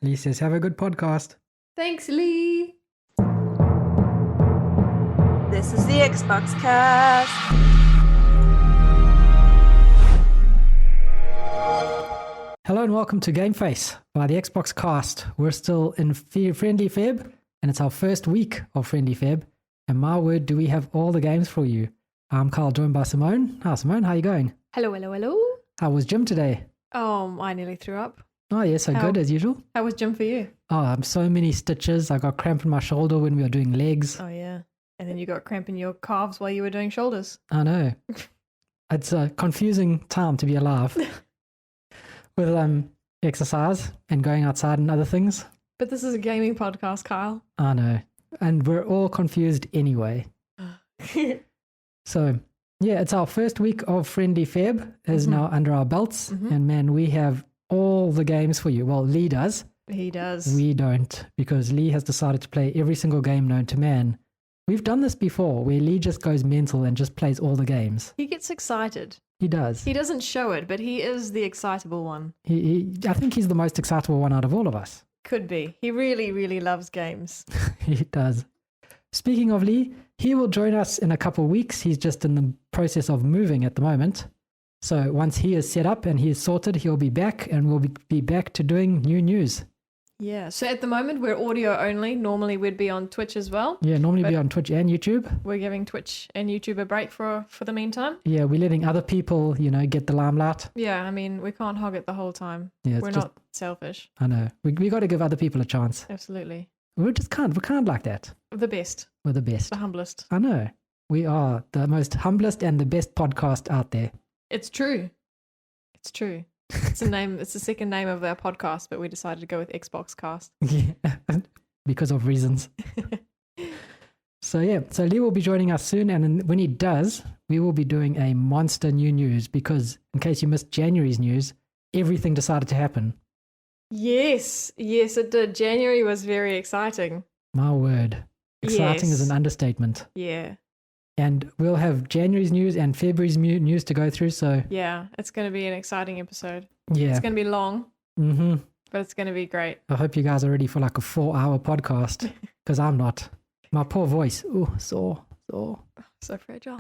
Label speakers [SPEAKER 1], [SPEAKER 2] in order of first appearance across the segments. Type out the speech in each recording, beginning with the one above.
[SPEAKER 1] Lee says, have a good podcast.
[SPEAKER 2] Thanks, Lee.
[SPEAKER 3] This is the Xbox Cast.
[SPEAKER 1] Hello and welcome to Game Face by the Xbox Cast. We're still in Friendly Feb, and it's our first week of Friendly Feb. And my word, do we have all the games for you. I'm Carl, joined by Simone. Hi, Simone. How are you going?
[SPEAKER 2] Hello, hello, hello.
[SPEAKER 1] How was gym today?
[SPEAKER 2] I nearly threw up.
[SPEAKER 1] Oh, yeah, so good as usual.
[SPEAKER 2] How was gym for you?
[SPEAKER 1] Oh, so many stitches. I got cramp in my shoulder when we were doing legs.
[SPEAKER 2] Oh, yeah. And then you got cramp in your calves while you were doing shoulders.
[SPEAKER 1] I know. It's a confusing time to be alive with exercise and going outside and other things.
[SPEAKER 2] But this is a gaming podcast, Kyle.
[SPEAKER 1] I know. And we're all confused anyway. So, yeah, it's our first week of Friendly Feb is now under our belts. And man, we have all the games for you. Well, Lee does.
[SPEAKER 2] He does.
[SPEAKER 1] We don't, because Lee has decided to play every single game known to man. We've done this before, where Lee just goes mental and just plays all the games.
[SPEAKER 2] He gets excited.
[SPEAKER 1] He does.
[SPEAKER 2] He doesn't show it, but he is the excitable one.
[SPEAKER 1] I think he's the most excitable one out of all of us.
[SPEAKER 2] Could be. He really, really loves games.
[SPEAKER 1] He does. Speaking of Lee, he will join us in a couple of weeks. He's just in the process of moving at the moment. So once he is set up and he is sorted, he'll be back and we'll be back to doing new news.
[SPEAKER 2] Yeah, so at the moment we're audio only. Normally we'd be on Twitch as well.
[SPEAKER 1] Yeah, normally be on Twitch and YouTube.
[SPEAKER 2] We're giving Twitch and YouTube a break for the meantime.
[SPEAKER 1] Yeah, we're letting other people, get the limelight.
[SPEAKER 2] Yeah, I mean, we can't hog it the whole time.
[SPEAKER 1] Yeah,
[SPEAKER 2] we're not selfish.
[SPEAKER 1] I know. We got to give other people a chance.
[SPEAKER 2] Absolutely.
[SPEAKER 1] We're kind like that.
[SPEAKER 2] The best.
[SPEAKER 1] We're the best.
[SPEAKER 2] The humblest.
[SPEAKER 1] I know. We are the most humblest and the best podcast out there.
[SPEAKER 2] It's true. It's true. It's the second name of our podcast, but we decided to go with Xbox Cast.
[SPEAKER 1] Yeah, because of reasons. So Lee will be joining us soon, and when he does, we will be doing a monster new news, because in case you missed January's news, everything decided to happen.
[SPEAKER 2] Yes, it did. January was very exciting.
[SPEAKER 1] My word. Exciting is an understatement.
[SPEAKER 2] Yeah.
[SPEAKER 1] And we'll have January's news and February's news to go through, so...
[SPEAKER 2] Yeah, it's going to be an exciting episode.
[SPEAKER 1] Yeah.
[SPEAKER 2] It's going to be long, but it's going to be great.
[SPEAKER 1] I hope you guys are ready for like a 4-hour podcast, because I'm not. My poor voice. Ooh, sore.
[SPEAKER 2] So fragile.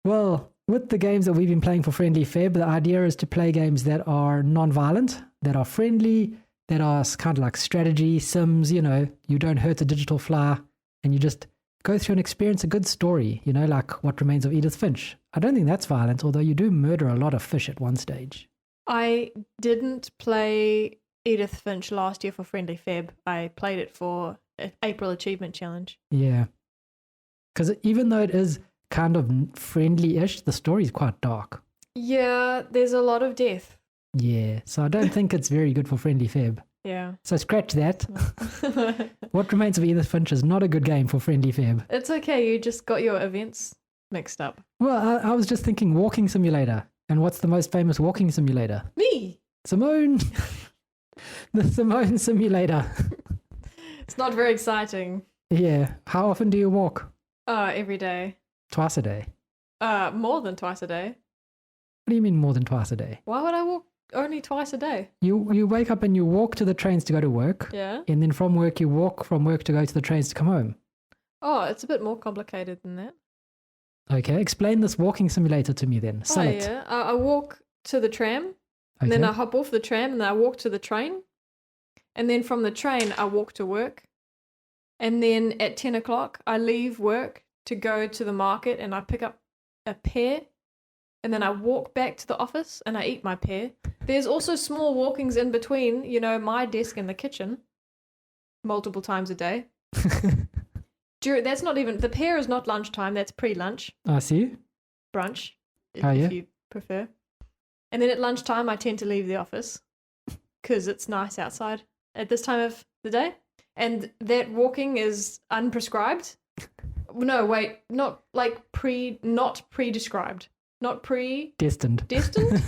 [SPEAKER 1] Well, with the games that we've been playing for Friendly Feb, the idea is to play games that are non-violent, that are friendly, that are kind of like strategy, sims, you don't hurt a digital fly, and you just go through and experience a good story, like What Remains of Edith Finch. I don't think that's violent, although you do murder a lot of fish at one stage.
[SPEAKER 2] I didn't play Edith Finch last year for Friendly Feb. I played it for April Achievement Challenge.
[SPEAKER 1] Yeah. Because even though it is kind of friendly-ish, the story is quite dark.
[SPEAKER 2] Yeah, there's a lot of death.
[SPEAKER 1] Yeah, so I don't think it's very good for Friendly Feb.
[SPEAKER 2] Yeah.
[SPEAKER 1] So scratch that. What Remains of Edith Finch is not a good game for Friendly Feb.
[SPEAKER 2] It's okay, you just got your events mixed up.
[SPEAKER 1] Well, I was just thinking walking simulator. And what's the most famous walking simulator?
[SPEAKER 2] Me!
[SPEAKER 1] Simone! The Simone simulator.
[SPEAKER 2] It's not very exciting.
[SPEAKER 1] Yeah. How often do you walk?
[SPEAKER 2] Every day.
[SPEAKER 1] Twice a day.
[SPEAKER 2] More than twice a day.
[SPEAKER 1] What do you mean more than twice a day?
[SPEAKER 2] Why would I walk only twice a day?
[SPEAKER 1] You wake up and you walk to the trains to go to work.
[SPEAKER 2] Yeah.
[SPEAKER 1] And then from work you walk from work to go to the trains to come home.
[SPEAKER 2] Oh, it's a bit more complicated than that.
[SPEAKER 1] Okay, explain this walking simulator to me then. Sell it.
[SPEAKER 2] Yeah. I walk to the tram, and then I hop off the tram, and then I walk to the train. And then from the train, I walk to work. And then at 10 o'clock, I leave work to go to the market, and I pick up a pear. And then I walk back to the office, and I eat my pear. There's also small walkings in between, my desk and the kitchen, multiple times a day. That's not even, the pear is not lunchtime, that's pre-lunch.
[SPEAKER 1] I see.
[SPEAKER 2] Brunch, if you prefer. And then at lunchtime, I tend to leave the office because it's nice outside at this time of the day. And that walking is unprescribed. No, wait, not pre-described. Not
[SPEAKER 1] Destined.
[SPEAKER 2] Destined?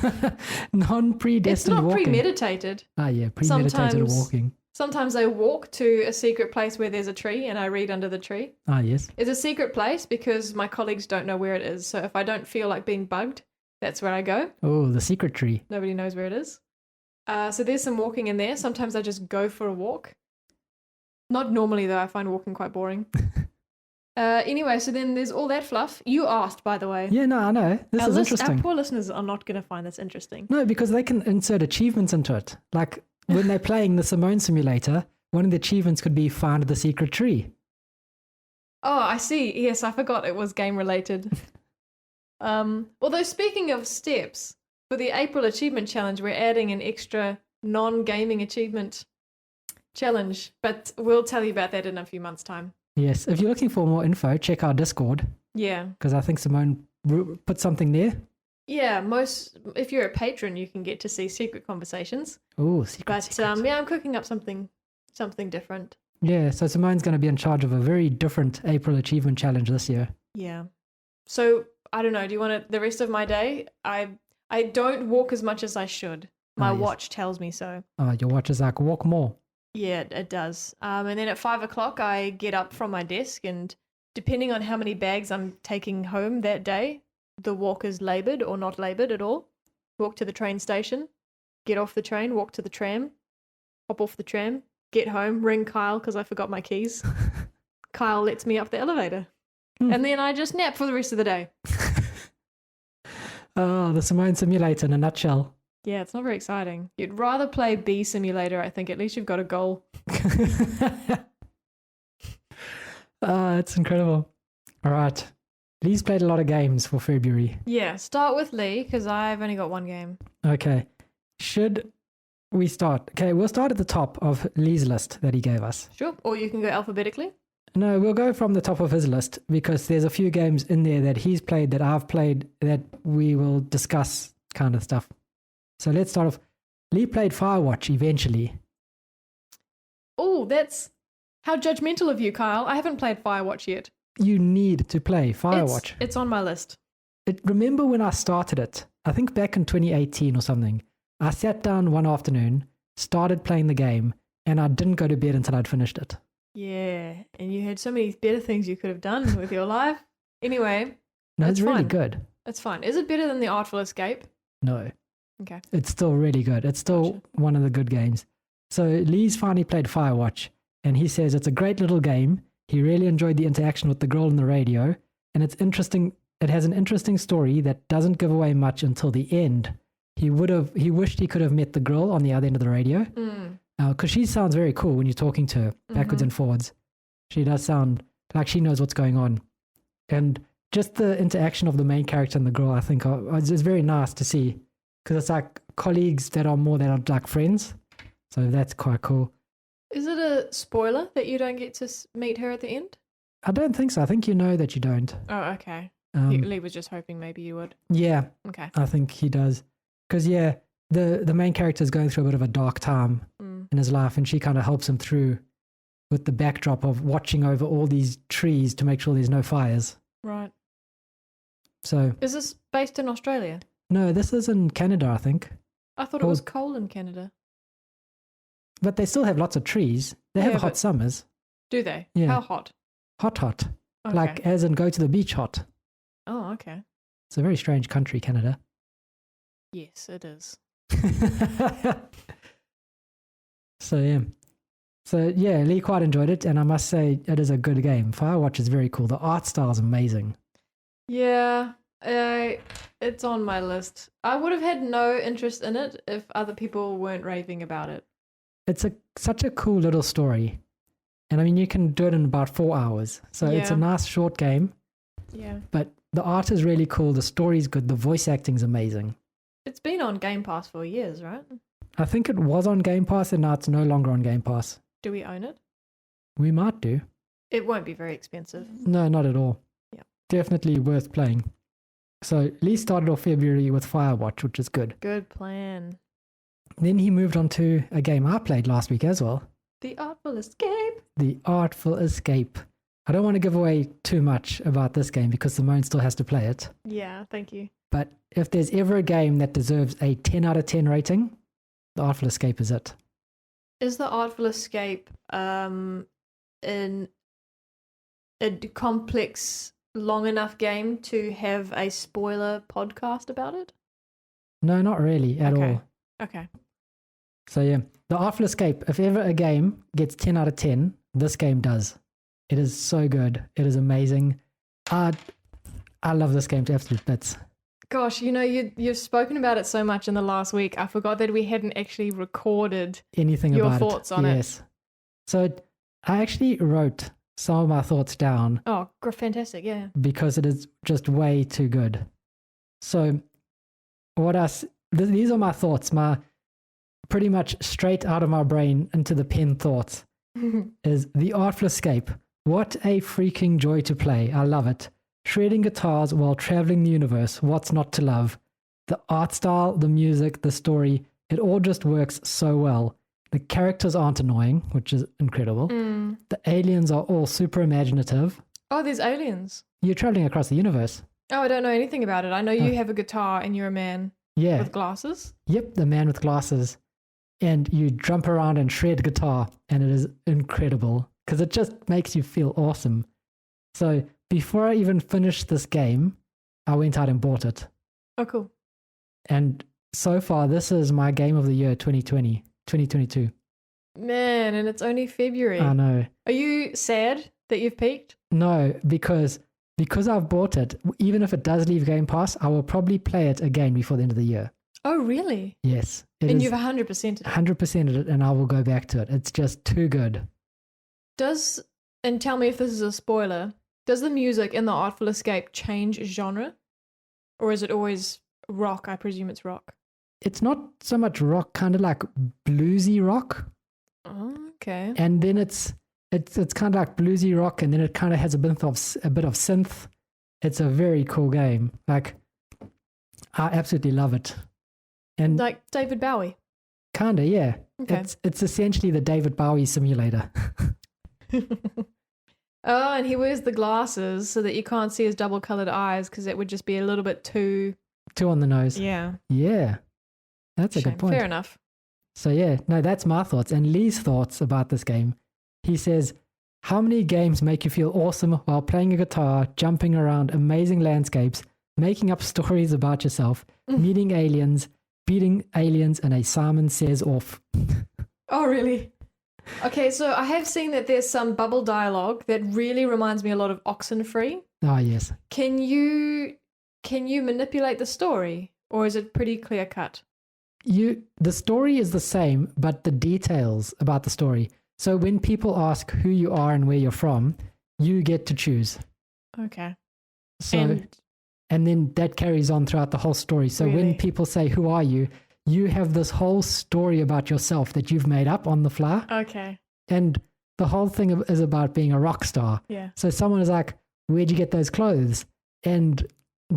[SPEAKER 1] Non-predestined
[SPEAKER 2] It's not
[SPEAKER 1] walking.
[SPEAKER 2] premeditated.
[SPEAKER 1] Premeditated walking.
[SPEAKER 2] Sometimes I walk to a secret place where there's a tree and I read under the tree.
[SPEAKER 1] Yes.
[SPEAKER 2] It's a secret place because my colleagues don't know where it is. So if I don't feel like being bugged, that's where I go.
[SPEAKER 1] Oh, the secret tree.
[SPEAKER 2] Nobody knows where it is. So there's some walking in there. Sometimes I just go for a walk. Not normally, though. I find walking quite boring. Anyway, so then there's all that fluff. You asked, by the way.
[SPEAKER 1] Yeah, no, I know. This is interesting.
[SPEAKER 2] Our poor listeners are not going to find this interesting.
[SPEAKER 1] No, because they can insert achievements into it. Like when they're playing the Simone simulator, one of the achievements could be find the secret tree.
[SPEAKER 2] Oh, I see. Yes, I forgot it was game related. Although speaking of steps, for the April Achievement Challenge, we're adding an extra non-gaming achievement challenge, but we'll tell you about that in a few months' time.
[SPEAKER 1] Yes, if you're looking for more info, check our Discord.
[SPEAKER 2] Yeah.
[SPEAKER 1] Because I think Simone put something there.
[SPEAKER 2] Yeah, if you're a patron, you can get to see secret conversations.
[SPEAKER 1] Oh, secret.
[SPEAKER 2] But yeah, I'm cooking up something different.
[SPEAKER 1] Yeah, so Simone's going to be in charge of a very different April Achievement Challenge this year.
[SPEAKER 2] Yeah. So, I don't know, do you want the rest of my day? I don't walk as much as I should. My watch tells me so.
[SPEAKER 1] Oh, your watch is like, walk more.
[SPEAKER 2] Yeah, it does. And then at 5 o'clock, I get up from my desk, and depending on how many bags I'm taking home that day, the walk is laboured or not laboured at all. Walk to the train station, get off the train, walk to the tram, hop off the tram, get home, ring Kyle because I forgot my keys. Kyle lets me up the elevator. And then I just nap for the rest of the day.
[SPEAKER 1] Oh, the Simone simulator in a nutshell.
[SPEAKER 2] Yeah, it's not very exciting. You'd rather play Bee Simulator, I think. At least you've got a goal.
[SPEAKER 1] It's incredible. All right. Lee's played a lot of games for February.
[SPEAKER 2] Yeah, start with Lee, because I've only got one game.
[SPEAKER 1] Okay. Should we start? Okay, we'll start at the top of Lee's list that he gave us.
[SPEAKER 2] Sure. Or you can go alphabetically.
[SPEAKER 1] No, we'll go from the top of his list because there's a few games in there that he's played that I've played that we will discuss kind of stuff. So let's start off. Lee played Firewatch eventually.
[SPEAKER 2] Oh, that's how judgmental of you, Kyle. I haven't played Firewatch yet.
[SPEAKER 1] You need to play Firewatch.
[SPEAKER 2] It's on my list.
[SPEAKER 1] Remember when I started it? I think back in 2018 or something. I sat down one afternoon, started playing the game, and I didn't go to bed until I'd finished it.
[SPEAKER 2] Yeah, and you had so many better things you could have done with your life. Anyway,
[SPEAKER 1] no, it's really
[SPEAKER 2] fine.
[SPEAKER 1] good.
[SPEAKER 2] It's fine. Is it better than the Artful Escape?
[SPEAKER 1] No.
[SPEAKER 2] Okay.
[SPEAKER 1] It's still really good. It's still one of the good games. So Lee's finally played Firewatch, and he says it's a great little game. He really enjoyed the interaction with the girl on the radio, and it's interesting. It has an interesting story that doesn't give away much until the end. He wished he could have met the girl on the other end of the radio, because she sounds very cool when you're talking to her backwards and forwards. She does sound like she knows what's going on, and just the interaction of the main character and the girl, I think, is very nice to see. Because it's like colleagues that are more than like friends. So that's quite cool.
[SPEAKER 2] Is it a spoiler that you don't get to meet her at the end?
[SPEAKER 1] I don't think so. I think you know that you don't.
[SPEAKER 2] Oh, okay. Lee was just hoping maybe you would.
[SPEAKER 1] Yeah.
[SPEAKER 2] Okay.
[SPEAKER 1] I think he does. Because, yeah, the main character is going through a bit of a dark time in his life, and she kind of helps him through with the backdrop of watching over all these trees to make sure there's no fires.
[SPEAKER 2] Right.
[SPEAKER 1] So.
[SPEAKER 2] Is this based in Australia?
[SPEAKER 1] No, this is in Canada, I think.
[SPEAKER 2] I thought it was cold in Canada.
[SPEAKER 1] But they still have lots of trees. They have hot summers.
[SPEAKER 2] Do they?
[SPEAKER 1] Yeah.
[SPEAKER 2] How hot?
[SPEAKER 1] Hot.
[SPEAKER 2] Okay.
[SPEAKER 1] Like as in go to the beach hot.
[SPEAKER 2] Oh, okay.
[SPEAKER 1] It's a very strange country, Canada.
[SPEAKER 2] Yes, it is.
[SPEAKER 1] So yeah, Lee quite enjoyed it, and I must say it is a good game. Firewatch is very cool. The art style is amazing.
[SPEAKER 2] Yeah, it's on my list. I would have had no interest in it if other people weren't raving about it.
[SPEAKER 1] It's such a cool little story, and I mean you can do it in about 4 hours. So it's a nice short game.
[SPEAKER 2] Yeah. But
[SPEAKER 1] the art is really cool. The story's good. The voice acting's amazing.
[SPEAKER 2] It's been on Game Pass for years, right?
[SPEAKER 1] I think it was on Game Pass, and now it's no longer on Game Pass.
[SPEAKER 2] Do we own it?
[SPEAKER 1] We might do.
[SPEAKER 2] It won't be very expensive.
[SPEAKER 1] No, not at all.
[SPEAKER 2] Yeah.
[SPEAKER 1] Definitely worth playing. So Lee started off February with Firewatch, which is good.
[SPEAKER 2] Good plan.
[SPEAKER 1] Then he moved on to a game I played last week as well.
[SPEAKER 2] The Artful Escape.
[SPEAKER 1] The Artful Escape. I don't want to give away too much about this game because Simone still has to play it.
[SPEAKER 2] Yeah, thank you.
[SPEAKER 1] But if there's ever a game that deserves a 10 out of 10 rating, The Artful Escape is it.
[SPEAKER 2] Is The Artful Escape in a complex, long enough game to have a spoiler podcast about it?
[SPEAKER 1] No, not really at all.
[SPEAKER 2] Okay.
[SPEAKER 1] So yeah, the Artful Escape, if ever a game gets 10 out of 10, this game does. It is so good. It is amazing. I love this game to absolute bits.
[SPEAKER 2] Gosh, you've spoken about it so much in the last week. I forgot that we hadn't actually recorded
[SPEAKER 1] Anything
[SPEAKER 2] your
[SPEAKER 1] about
[SPEAKER 2] thoughts on it.
[SPEAKER 1] Yes. So I actually wrote some of my thoughts down.
[SPEAKER 2] Oh, fantastic, yeah.
[SPEAKER 1] Because it is just way too good. So these are my thoughts, my pretty much straight out of my brain into the pen thoughts is the Artful Escape. What a freaking joy to play. I love it. Shredding guitars while traveling the universe. What's not to love? The art style, the music, the story, it all just works so well. The characters aren't annoying, which is incredible. The aliens are all super imaginative.
[SPEAKER 2] Oh, there's aliens.
[SPEAKER 1] You're traveling across the universe.
[SPEAKER 2] Oh, I don't know anything about it. I know you have a guitar and you're a man with glasses.
[SPEAKER 1] Yep, the man with glasses. And you jump around and shred guitar, and it is incredible because it just makes you feel awesome. So before I even finished this game, I went out and bought it.
[SPEAKER 2] Oh, cool.
[SPEAKER 1] And so far, this is my game of the year 2022.
[SPEAKER 2] Man, and it's only February.
[SPEAKER 1] I know.
[SPEAKER 2] Are you sad that you've peaked?
[SPEAKER 1] No, because I've bought it, even if it does leave Game Pass, I will probably play it again before the end of the year.
[SPEAKER 2] Oh, really?
[SPEAKER 1] Yes.
[SPEAKER 2] And you've 100%ed it?
[SPEAKER 1] 100%ed it, and I will go back to it. It's just too good.
[SPEAKER 2] And tell me if this is a spoiler, does the music in the Artful Escape change genre? Or is it always rock? I presume it's rock.
[SPEAKER 1] It's not so much rock, kind of like bluesy rock.
[SPEAKER 2] Oh, okay.
[SPEAKER 1] And then it's kind of like bluesy rock, and then it kind of has a bit of synth. It's a very cool game. Like, I absolutely love it. And
[SPEAKER 2] like David Bowie.
[SPEAKER 1] Kinda, yeah.
[SPEAKER 2] Okay.
[SPEAKER 1] It's essentially the David Bowie simulator.
[SPEAKER 2] Oh, and he wears the glasses so that you can't see his double-colored eyes because it would just be a little bit too
[SPEAKER 1] on the nose.
[SPEAKER 2] Yeah.
[SPEAKER 1] Yeah. That's a good point.
[SPEAKER 2] Fair enough.
[SPEAKER 1] So yeah, no, that's my thoughts. And Lee's thoughts about this game. He says, how many games make you feel awesome while playing a guitar, jumping around amazing landscapes, making up stories about yourself, meeting aliens, beating aliens, and a Simon Says off.
[SPEAKER 2] Oh, really? Okay, so I have seen that there's some bubble dialogue that really reminds me a lot of Oxenfree.
[SPEAKER 1] Oh, yes.
[SPEAKER 2] Can you manipulate the story, or is it pretty clear cut?
[SPEAKER 1] The story is the same, but the details about the story. So when people ask who you are and where you're from, you get to choose.
[SPEAKER 2] Okay.
[SPEAKER 1] So and then that carries on throughout the whole story. So when people say, who are you? You have this whole story about yourself that you've made up on the fly.
[SPEAKER 2] Okay.
[SPEAKER 1] And the whole thing is about being a rock star.
[SPEAKER 2] Yeah.
[SPEAKER 1] So someone is like, where'd you get those clothes? And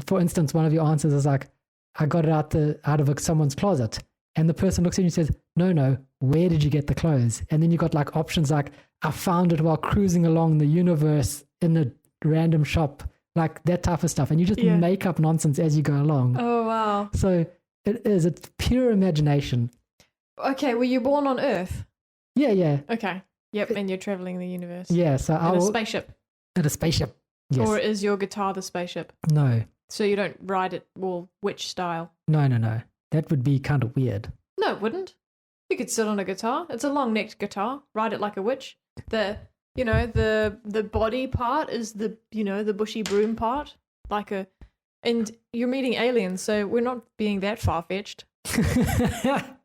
[SPEAKER 1] for instance, one of your answers is like, I got it out of someone's closet. And the person looks at you and says, no, where did you get the clothes? And then you got like options like, I found it while cruising along the universe in a random shop, like that type of stuff. And you just make up nonsense as you go along.
[SPEAKER 2] Oh, wow.
[SPEAKER 1] So it's pure imagination.
[SPEAKER 2] Okay, were you born on Earth?
[SPEAKER 1] Yeah.
[SPEAKER 2] Okay. Yep, and you're traveling the universe.
[SPEAKER 1] Yeah, so
[SPEAKER 2] in a spaceship.
[SPEAKER 1] In a spaceship, yes.
[SPEAKER 2] Or is your guitar the spaceship?
[SPEAKER 1] No.
[SPEAKER 2] So you don't ride it, well, which style?
[SPEAKER 1] No. That would be kind of weird.
[SPEAKER 2] No, it wouldn't. You could sit on a guitar. It's a long-necked guitar. Ride it like a witch. The body part is the bushy broom part. And you're meeting aliens, so we're not being that far-fetched.
[SPEAKER 1] I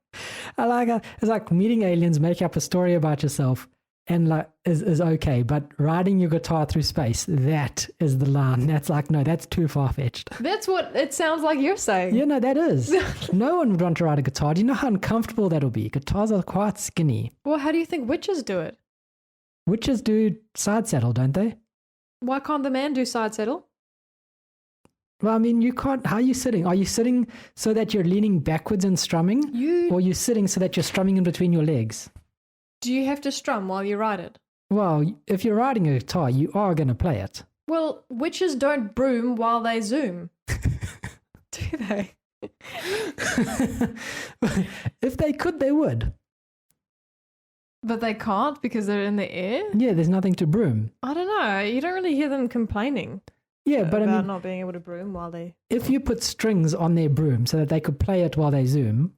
[SPEAKER 1] like it. It's like meeting aliens, make up a story about yourself, and like is okay. But riding your guitar through space, that is the line. That's like, no, that's too far-fetched.
[SPEAKER 2] That's what it sounds like you're saying.
[SPEAKER 1] Yeah, no, that is. No one would want to ride a guitar. Do you know how uncomfortable that'll be? Guitars are quite skinny.
[SPEAKER 2] Well, how do you think witches do it?
[SPEAKER 1] Witches do side saddle, don't they?
[SPEAKER 2] Why can't the man do side saddle?
[SPEAKER 1] Well, I mean, you can't. How are you sitting? Are you sitting so that you're leaning backwards and strumming? Or are you sitting so that you're strumming in between your legs?
[SPEAKER 2] Do you have to strum while you ride it?
[SPEAKER 1] Well, if you're riding a guitar, you are going to play it.
[SPEAKER 2] Well, witches don't broom while they zoom. Do they?
[SPEAKER 1] If they could, they would.
[SPEAKER 2] But they can't because they're in the air?
[SPEAKER 1] Yeah, there's nothing to broom.
[SPEAKER 2] I don't know. You don't really hear them complaining.
[SPEAKER 1] Yeah, but
[SPEAKER 2] about not being able to broom while they...
[SPEAKER 1] If you put strings on their broom so that they could play it while they zoom,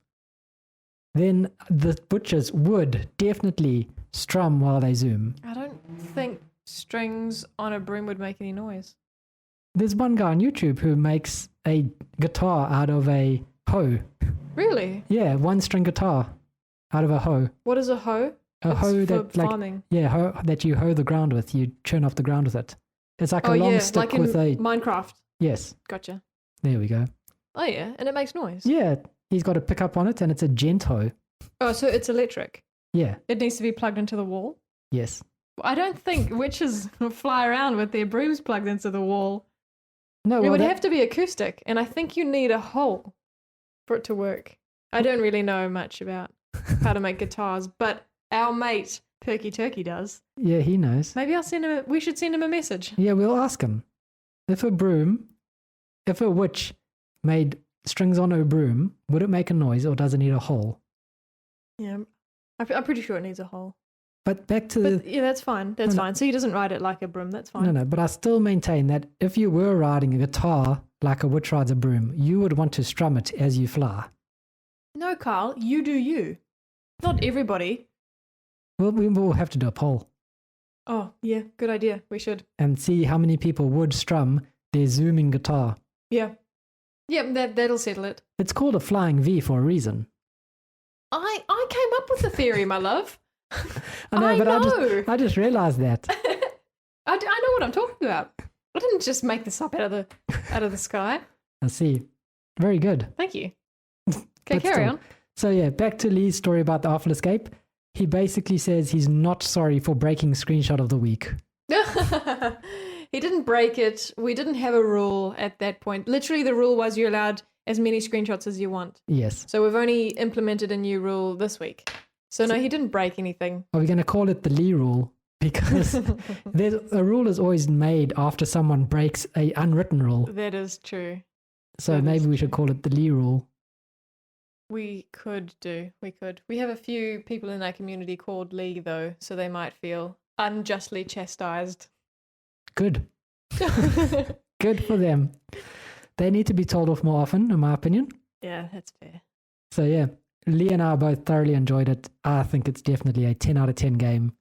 [SPEAKER 1] then the butchers would definitely strum while they zoom.
[SPEAKER 2] I don't think strings on a broom would make any noise.
[SPEAKER 1] There's one guy on YouTube who makes a guitar out of a hoe.
[SPEAKER 2] Really?
[SPEAKER 1] Yeah, one string guitar out of a hoe.
[SPEAKER 2] What is a hoe?
[SPEAKER 1] A
[SPEAKER 2] It's
[SPEAKER 1] hoe
[SPEAKER 2] for
[SPEAKER 1] that
[SPEAKER 2] farming.
[SPEAKER 1] hoe that you hoe the ground with. You churn off the ground with it. It's like
[SPEAKER 2] Oh
[SPEAKER 1] a long
[SPEAKER 2] yeah,
[SPEAKER 1] stick
[SPEAKER 2] like in
[SPEAKER 1] with a
[SPEAKER 2] Minecraft.
[SPEAKER 1] yes.
[SPEAKER 2] Gotcha.
[SPEAKER 1] There we go.
[SPEAKER 2] Oh yeah, and it makes noise.
[SPEAKER 1] Yeah, he's got a pickup on it, and it's a gent hoe.
[SPEAKER 2] Oh, so it's electric.
[SPEAKER 1] Yeah.
[SPEAKER 2] It needs to be plugged into the wall.
[SPEAKER 1] Yes.
[SPEAKER 2] I don't think witches fly around with their brooms plugged into the wall.
[SPEAKER 1] No,
[SPEAKER 2] It
[SPEAKER 1] well,
[SPEAKER 2] would
[SPEAKER 1] that-
[SPEAKER 2] have to be acoustic, and I think you need a hole for it to work. I don't really know much about how to make guitars, but our mate Perky Turkey does.
[SPEAKER 1] yeah, he knows.
[SPEAKER 2] Maybe we should send him a message.
[SPEAKER 1] Yeah, we'll ask him. If a witch made strings on a broom, would it make a noise or does it need a hole?
[SPEAKER 2] Yeah, I'm pretty sure it needs a hole.
[SPEAKER 1] But back to
[SPEAKER 2] But
[SPEAKER 1] the
[SPEAKER 2] yeah, that's fine. That's
[SPEAKER 1] No, no.
[SPEAKER 2] fine. So he doesn't ride it like a broom. That's fine.
[SPEAKER 1] no, but I still maintain that if you were riding a guitar like a witch rides a broom, you would want to strum it as you fly.
[SPEAKER 2] No, Carl, you do you. Not everybody.
[SPEAKER 1] Well, we will have to do a poll
[SPEAKER 2] Oh, yeah, good idea. We should.
[SPEAKER 1] and see how many people would strum their zooming guitar.
[SPEAKER 2] Yeah. Yeah, that'll settle it.
[SPEAKER 1] It's called a flying V for a reason.
[SPEAKER 2] I came up with the theory, my love.
[SPEAKER 1] I know,
[SPEAKER 2] I
[SPEAKER 1] but
[SPEAKER 2] know.
[SPEAKER 1] I just realized that.
[SPEAKER 2] I know what I'm talking about. I didn't just make this up out of the sky.
[SPEAKER 1] I see. Very good.
[SPEAKER 2] Thank you. Okay,
[SPEAKER 1] But
[SPEAKER 2] carry
[SPEAKER 1] still.
[SPEAKER 2] on.
[SPEAKER 1] So yeah, back to Lee's story about the Artful Escape. He basically says he's not sorry for breaking screenshot of the week.
[SPEAKER 2] He didn't break it. We didn't have a rule at that point. Literally, the rule was you're allowed as many screenshots as you want.
[SPEAKER 1] Yes.
[SPEAKER 2] So we've only implemented a new rule this week. So no, he didn't break anything.
[SPEAKER 1] Are we going to call it the Lee rule? Because there's a rule is always made after someone breaks a unwritten rule.
[SPEAKER 2] That is true.
[SPEAKER 1] So
[SPEAKER 2] that is
[SPEAKER 1] maybe we should
[SPEAKER 2] true.
[SPEAKER 1] call it the Lee rule.
[SPEAKER 2] We could. We have a few people in our community called Lee, though, so they might feel unjustly chastised.
[SPEAKER 1] Good. Good for them. They need to be told off more often, in my opinion.
[SPEAKER 2] Yeah, that's fair.
[SPEAKER 1] So yeah, Lee and I both thoroughly enjoyed it. I think it's definitely a 10 out of 10 game.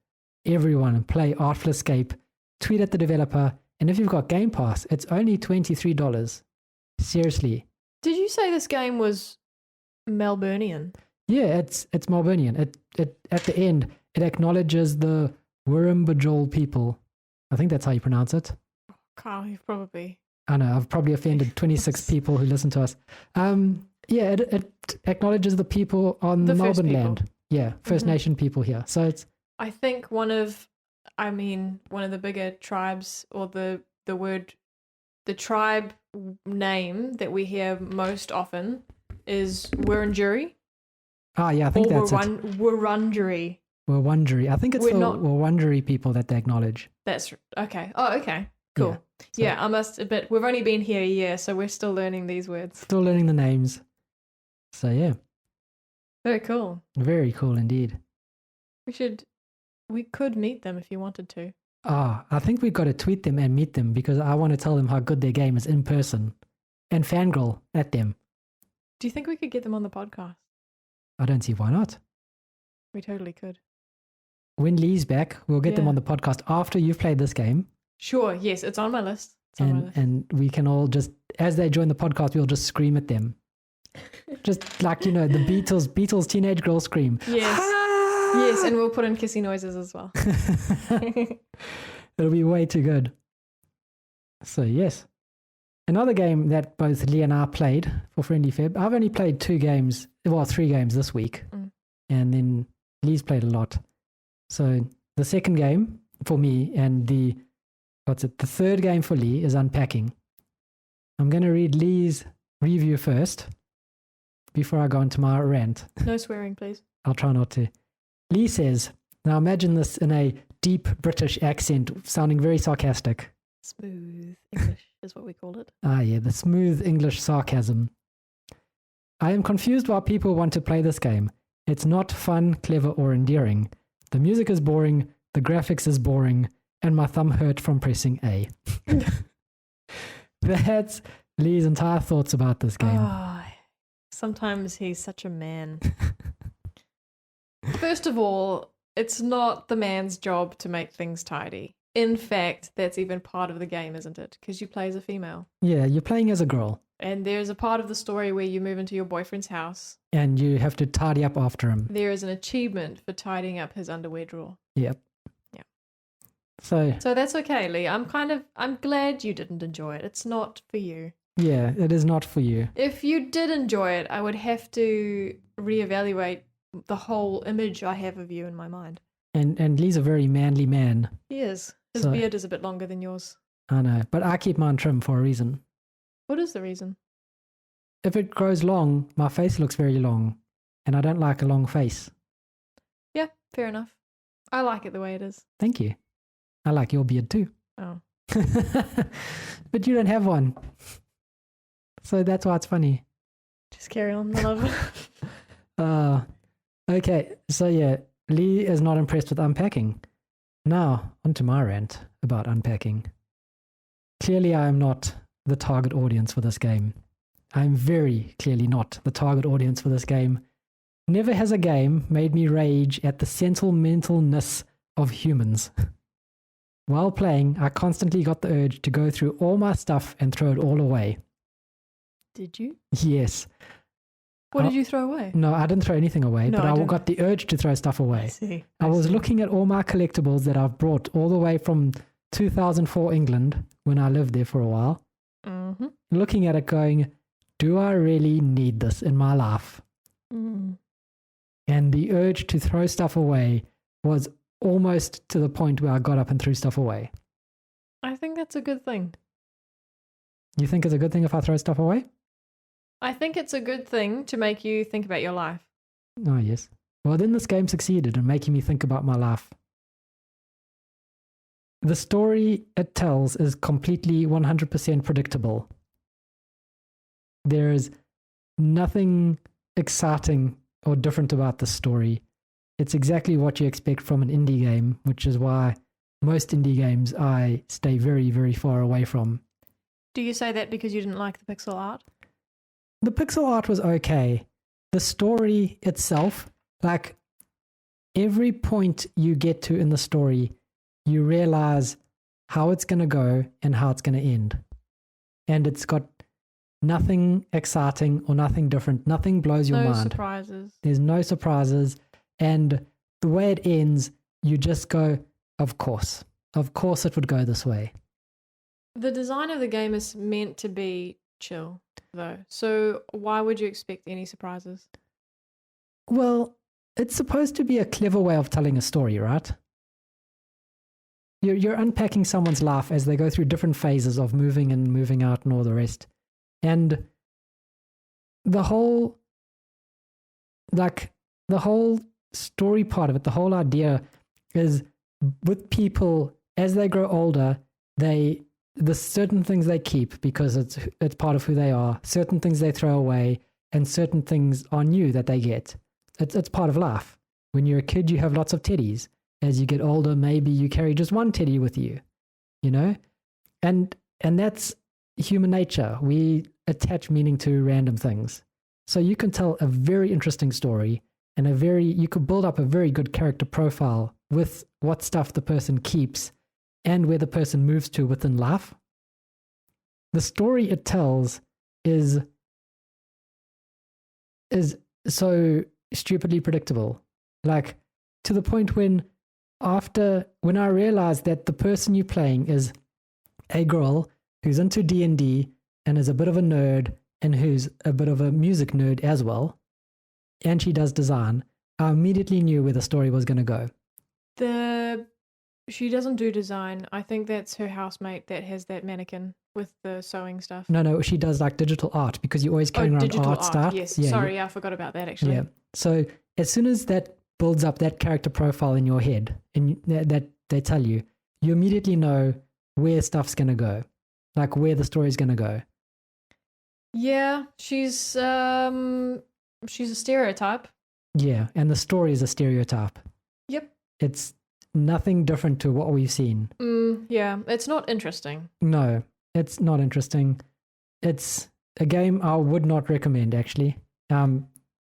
[SPEAKER 1] Everyone play Artful Escape, tweet at the developer, and if you've got Game Pass, it's only $23. Seriously.
[SPEAKER 2] Did you say this game was Melburnian?
[SPEAKER 1] Yeah, it's Melburnian. It at the end, it acknowledges the Wurrumbajol people. I think that's how you pronounce it.
[SPEAKER 2] Carl, you've probably...
[SPEAKER 1] I know, I've probably offended 26 people who listen to us. Yeah, it acknowledges the people on
[SPEAKER 2] The
[SPEAKER 1] the
[SPEAKER 2] first
[SPEAKER 1] Melbourne
[SPEAKER 2] people.
[SPEAKER 1] land. Yeah, First
[SPEAKER 2] Mhm.
[SPEAKER 1] Nation people here. So it's
[SPEAKER 2] I think one of the bigger tribes, or the tribe name that we hear most often is Wurundjeri.
[SPEAKER 1] yeah, I think
[SPEAKER 2] or
[SPEAKER 1] that's it.
[SPEAKER 2] Wurundjeri.
[SPEAKER 1] Wurundjeri. I think it's
[SPEAKER 2] We're
[SPEAKER 1] the
[SPEAKER 2] not-
[SPEAKER 1] Wurundjeri people that they acknowledge.
[SPEAKER 2] That's okay. Oh, okay. Cool.
[SPEAKER 1] So
[SPEAKER 2] Yeah, I must admit, we've only been here a year, so we're still learning these words.
[SPEAKER 1] still learning the names. So yeah,
[SPEAKER 2] Very cool.
[SPEAKER 1] very cool indeed.
[SPEAKER 2] We could meet them if you wanted to.
[SPEAKER 1] I think we've got to tweet them and meet them because I want to tell them how good their game is in person and fangirl at them.
[SPEAKER 2] Do you think we could get them on the podcast?
[SPEAKER 1] I don't see why not.
[SPEAKER 2] We totally could.
[SPEAKER 1] When Lee's back, we'll get them
[SPEAKER 2] Yeah.
[SPEAKER 1] on the podcast after you've played this game.
[SPEAKER 2] Sure. Yes, it's on my list. It's on my list.
[SPEAKER 1] And we can all just, as they join the podcast, we'll just scream at them. Just like, the Beatles teenage girl scream.
[SPEAKER 2] Yes.
[SPEAKER 1] Ah!
[SPEAKER 2] Yes, and we'll put in kissy noises as well.
[SPEAKER 1] It'll be way too good. So, yes. Another game that both Lee and I played for Friendly Feb. I've only played 3 games this week.
[SPEAKER 2] Mm.
[SPEAKER 1] And then Lee's played a lot. So, the second game for me and the third game for Lee is Unpacking. I'm going to read Lee's review first before I go into my rant.
[SPEAKER 2] No swearing, please.
[SPEAKER 1] I'll try not to. Lee says, now imagine this in a deep British accent, sounding very sarcastic.
[SPEAKER 2] Smooth English is what we call it.
[SPEAKER 1] Ah, yeah, the smooth English sarcasm. I am confused why people want to play this game. It's not fun, clever, or endearing. The music is boring, the graphics is boring, and my thumb hurt from pressing A. That's Lee's entire thoughts about this game.
[SPEAKER 2] Oh, sometimes he's such a man. First of all, it's not the man's job to make things tidy. In fact, that's even part of the game, isn't it? Because you play as a female.
[SPEAKER 1] Yeah, you're playing as a girl.
[SPEAKER 2] And there's a part of the story where you move into your boyfriend's house.
[SPEAKER 1] And you have to tidy up after him.
[SPEAKER 2] There is an achievement for tidying up his underwear drawer.
[SPEAKER 1] Yep.
[SPEAKER 2] Yeah.
[SPEAKER 1] So
[SPEAKER 2] that's okay, Lee. I'm glad you didn't enjoy it. It's not for you.
[SPEAKER 1] yeah, it is not for you.
[SPEAKER 2] If you did enjoy it, I would have to reevaluate the whole image I have of you in my mind.
[SPEAKER 1] And Lee's a very manly man.
[SPEAKER 2] He is. His beard is a bit longer than yours.
[SPEAKER 1] I know, but I keep mine trim for a reason.
[SPEAKER 2] What is the reason?
[SPEAKER 1] If it grows long, my face looks very long, and I don't like a long face.
[SPEAKER 2] Yeah, fair enough. I like it the way it is.
[SPEAKER 1] Thank you. I like your beard too.
[SPEAKER 2] Oh.
[SPEAKER 1] But you don't have one. So that's why it's funny.
[SPEAKER 2] Just carry on, my love.
[SPEAKER 1] Okay, so yeah, Lee is not impressed with Unpacking. Now, onto my rant about Unpacking. Clearly, I am not the target audience for this game. I am very clearly not the target audience for this game. Never has a game made me rage at the sentimentalness of humans. While playing, I constantly got the urge to go through all my stuff and throw it all away.
[SPEAKER 2] Did you?
[SPEAKER 1] Yes.
[SPEAKER 2] What did you throw away?
[SPEAKER 1] No, I didn't throw anything away,
[SPEAKER 2] No,
[SPEAKER 1] but
[SPEAKER 2] I
[SPEAKER 1] I
[SPEAKER 2] didn't.
[SPEAKER 1] got the urge to throw stuff away.
[SPEAKER 2] I see.
[SPEAKER 1] I was looking at all my collectibles that I've brought all the way from 2004 England, when I lived there for a while.
[SPEAKER 2] Mm-hmm.
[SPEAKER 1] Looking at it going, do I really need this in my life?
[SPEAKER 2] Mm.
[SPEAKER 1] And the urge to throw stuff away was almost to the point where I got up and threw stuff away.
[SPEAKER 2] I think that's a good thing.
[SPEAKER 1] You think it's a good thing if I throw stuff away?
[SPEAKER 2] I think it's a good thing to make you think about your life.
[SPEAKER 1] Oh, yes. Well, then this game succeeded in making me think about my life. The story it tells is completely 100% predictable. There is nothing exciting or different about the story. It's exactly what you expect from an indie game, which is why most indie games I stay very, very far away from.
[SPEAKER 2] Do you say that because you didn't like the pixel art?
[SPEAKER 1] The pixel art was okay. The story itself, like every point you get to in the story, you realize how it's going to go and how it's going to end. And it's got nothing exciting or nothing different. Nothing blows your
[SPEAKER 2] No
[SPEAKER 1] mind.
[SPEAKER 2] surprises.
[SPEAKER 1] There's no surprises. And the way it ends, you just go, of course. Of course it would go this way.
[SPEAKER 2] The design of the game is meant to be chill, though. So why would you expect any surprises?
[SPEAKER 1] Well, it's supposed to be a clever way of telling a story, right? You're unpacking someone's life as they go through different phases of moving and moving out and all the rest. And the whole story part of it, the whole idea is with people as they grow older, the certain things they keep because it's part of who they are, certain things they throw away, and certain things are new that they get. It's part of life. When you're a kid, you have lots of teddies. As you get older, maybe you carry just one teddy with you, you know? And that's human nature. We attach meaning to random things. So you can tell a very interesting story and you could build up a very good character profile with what stuff the person keeps and where the person moves to within life. The story it tells is so stupidly predictable. Like, to the point when I realized that the person you're playing is a girl who's into D&D and is a bit of a nerd and who's a bit of a music nerd as well, and she does design, I immediately knew where the story was going to go.
[SPEAKER 2] She doesn't do design. I think that's her housemate that has that mannequin with the sewing stuff.
[SPEAKER 1] No, she does like digital art because you always carry around
[SPEAKER 2] digital
[SPEAKER 1] art stuff.
[SPEAKER 2] Yes,
[SPEAKER 1] Yeah,
[SPEAKER 2] sorry, I forgot about that actually.
[SPEAKER 1] Yeah. So as soon as that builds up that character profile in your head and that they tell you, you immediately know where stuff's going to go, like where the story's going to go.
[SPEAKER 2] Yeah, she's a stereotype.
[SPEAKER 1] Yeah, and the story is a stereotype.
[SPEAKER 2] Yep.
[SPEAKER 1] It's nothing different to what we've seen.
[SPEAKER 2] Yeah, it's not interesting.
[SPEAKER 1] No, it's not interesting. It's a game I would not recommend, actually.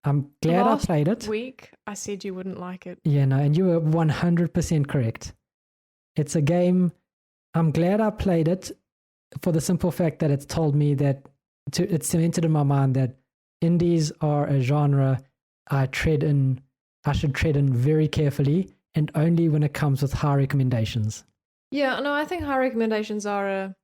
[SPEAKER 1] I'm glad
[SPEAKER 2] Last
[SPEAKER 1] I played it.
[SPEAKER 2] week, I said you wouldn't like it.
[SPEAKER 1] Yeah, no, and you were 100% correct. It's a game. I'm glad I played it for the simple fact that it's told me that it's cemented in my mind that indies are a genre I should tread in very carefully and only when it comes with high recommendations.
[SPEAKER 2] Yeah, no, I think high recommendations are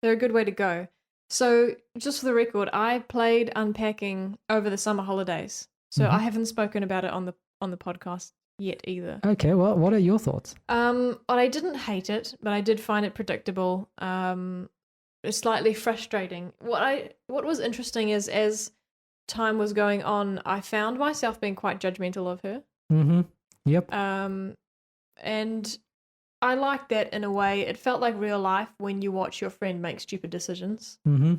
[SPEAKER 2] they're a good way to go. So, just for the record, I played Unpacking over the summer holidays. So I haven't spoken about it on the podcast yet either.
[SPEAKER 1] Okay, well, what are your thoughts?
[SPEAKER 2] I didn't hate it, but I did find it predictable. It's slightly frustrating. What was interesting is as time was going on, I found myself being quite judgmental of her.
[SPEAKER 1] Mm-hmm. Yep.
[SPEAKER 2] And I liked that in a way. It felt like real life when you watch your friend make stupid decisions.
[SPEAKER 1] Mm-hmm.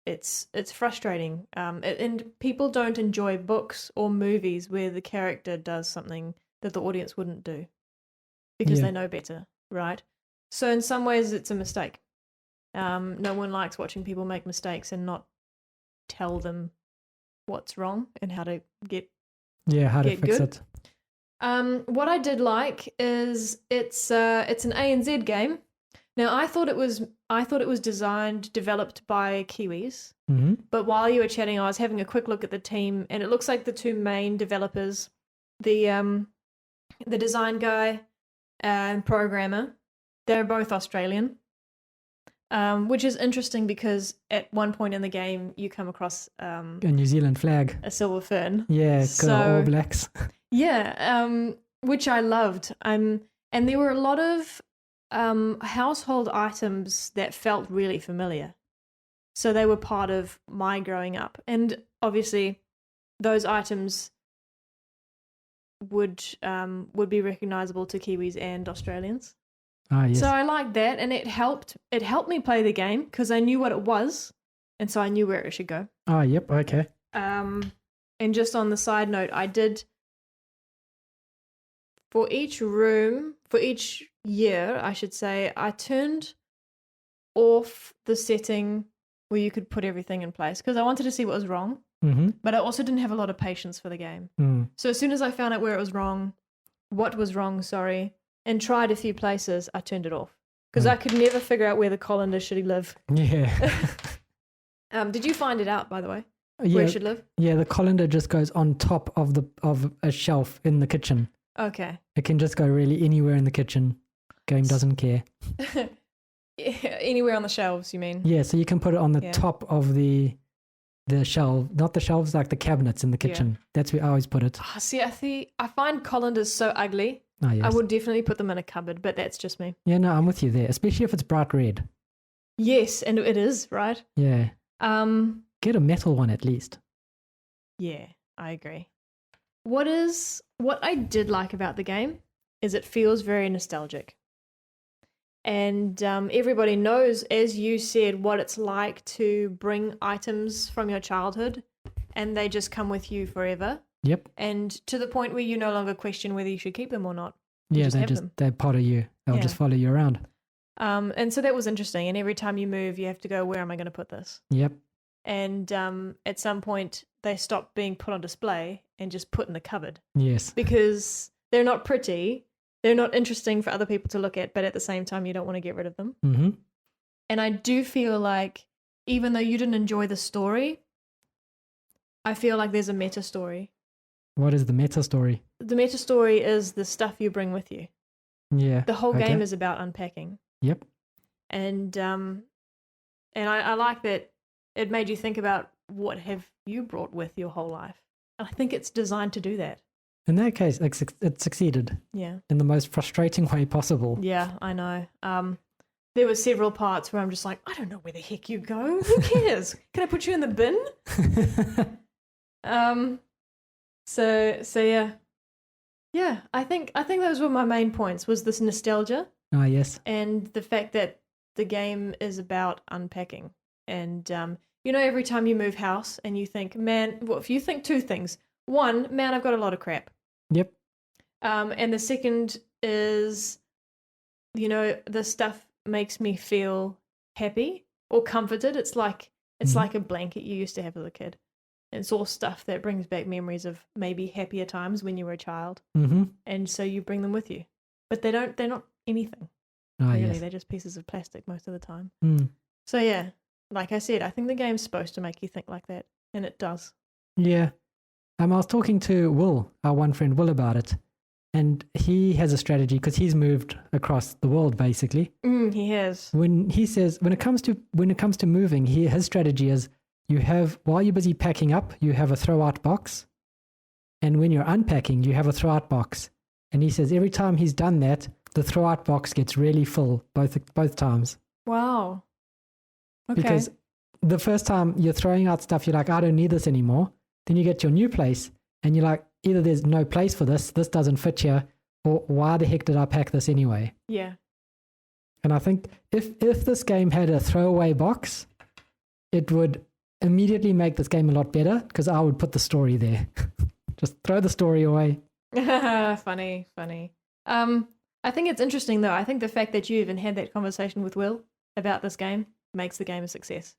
[SPEAKER 2] It's frustrating. And people don't enjoy books or movies where the character does something that the audience wouldn't do because they know better, right? So in some ways, it's a mistake. No one likes watching people make mistakes and not tell them what's wrong and how to get
[SPEAKER 1] fix
[SPEAKER 2] good.
[SPEAKER 1] it.
[SPEAKER 2] What I did like is it's an ANZ game. Now I thought it was developed by Kiwis.
[SPEAKER 1] Mm-hmm.
[SPEAKER 2] But while you were chatting, I was having a quick look at the team, and it looks like the two main developers, the design guy and programmer, they're both Australian. Which is interesting because at one point in the game you come across
[SPEAKER 1] a New Zealand flag,
[SPEAKER 2] a silver fern.
[SPEAKER 1] Yeah, All Blacks.
[SPEAKER 2] Yeah, which I loved. And there were a lot of household items that felt really familiar. So they were part of my growing up. And obviously those items would be recognizable to Kiwis and Australians.
[SPEAKER 1] Ah, yes.
[SPEAKER 2] So I liked that, and it helped me play the game because I knew what it was, and so I knew where it should go.
[SPEAKER 1] Ah, yep, okay.
[SPEAKER 2] And just on the side note, I did for each year, I should say, I turned off the setting where you could put everything in place because I wanted to see what was wrong, but I also didn't have a lot of patience for the game. So as soon as I found out where it was wrong, and tried a few places, I turned it off because I could never figure out where the colander should live.
[SPEAKER 1] Yeah.
[SPEAKER 2] Did you find it out, by the way,
[SPEAKER 1] Yeah,
[SPEAKER 2] where it should live?
[SPEAKER 1] Yeah, the colander just goes on top of a shelf in the kitchen.
[SPEAKER 2] Okay.
[SPEAKER 1] It can just go really anywhere in the kitchen. Game doesn't care.
[SPEAKER 2] Anywhere on the shelves, you mean?
[SPEAKER 1] Yeah, so you can put it on the top of the shelf, not the shelves, like the cabinets in the kitchen. That's where I always put it.
[SPEAKER 2] Oh, see, I find colanders so ugly.
[SPEAKER 1] Oh, yes.
[SPEAKER 2] I would definitely put them in a cupboard, but that's just me.
[SPEAKER 1] Yeah, no, I'm with you there, especially if it's bright red.
[SPEAKER 2] Yes, and it is, right?
[SPEAKER 1] Yeah. Get a metal one at least.
[SPEAKER 2] Yeah, I agree. What I did like about the game is it feels very nostalgic. And everybody knows, as you said, what it's like to bring items from your childhood and they just come with you forever.
[SPEAKER 1] Yep.
[SPEAKER 2] And to the point where you no longer question whether you should keep them or not.
[SPEAKER 1] They're part of you. They'll just follow you around.
[SPEAKER 2] And so that was interesting. And every time you move, you have to go, where am I going to put this?
[SPEAKER 1] Yep.
[SPEAKER 2] And at some point, they stop being put on display and just put in the cupboard.
[SPEAKER 1] Yes.
[SPEAKER 2] Because they're not pretty. They're not interesting for other people to look at, but at the same time, you don't want to get rid of them.
[SPEAKER 1] Mm-hmm.
[SPEAKER 2] And I do feel like, even though you didn't enjoy the story, I feel like there's a meta story.
[SPEAKER 1] What is the meta story?
[SPEAKER 2] The meta story is the stuff you bring with you.
[SPEAKER 1] Yeah.
[SPEAKER 2] The whole game is about unpacking.
[SPEAKER 1] Yep.
[SPEAKER 2] And I like that it made you think about what have you brought with your whole life. And I think it's designed to do that.
[SPEAKER 1] In that case, it succeeded.
[SPEAKER 2] Yeah.
[SPEAKER 1] In the most frustrating way possible.
[SPEAKER 2] Yeah, I know. There were several parts where I'm just like, I don't know where the heck you go. Who cares? Can I put you in the bin? So yeah. Yeah, I think those were my main points, was this nostalgia.
[SPEAKER 1] Ah, yes.
[SPEAKER 2] And the fact that the game is about unpacking. And every time you move house and you think, man, well, if you think two things. One, man, I've got a lot of crap.
[SPEAKER 1] Yep.
[SPEAKER 2] And the second is, the stuff makes me feel happy or comforted. It's like a blanket you used to have as a kid. it's all stuff that brings back memories of maybe happier times when you were a child.
[SPEAKER 1] Mm-hmm.
[SPEAKER 2] And so you bring them with you. But they're not anything.
[SPEAKER 1] Oh,
[SPEAKER 2] Really,
[SPEAKER 1] yes.
[SPEAKER 2] they're just pieces of plastic most of the time.
[SPEAKER 1] Mm.
[SPEAKER 2] So yeah, like I said, I think the game's supposed to make you think like that. And it does.
[SPEAKER 1] Yeah. I was talking to Will, our one friend Will, about it. And he has a strategy because he's moved across the world basically.
[SPEAKER 2] He has.
[SPEAKER 1] When he says when it comes to moving, his strategy is while you're busy packing up, you have a throw out box, and when you're unpacking, you have a throw out box. And he says every time he's done that, the throw out box gets really full both times.
[SPEAKER 2] Wow. Okay.
[SPEAKER 1] Because the first time you're throwing out stuff, you're like, I don't need this anymore. Then you get to your new place, and you're like, either there's no place for this doesn't fit here, or why the heck did I pack this anyway?
[SPEAKER 2] Yeah.
[SPEAKER 1] And I think if this game had a throwaway box, it would immediately make this game a lot better because I would put the story there. Just throw the story away.
[SPEAKER 2] Funny. I think it's interesting though. I think the fact that you even had that conversation with Will about this game makes the game a success.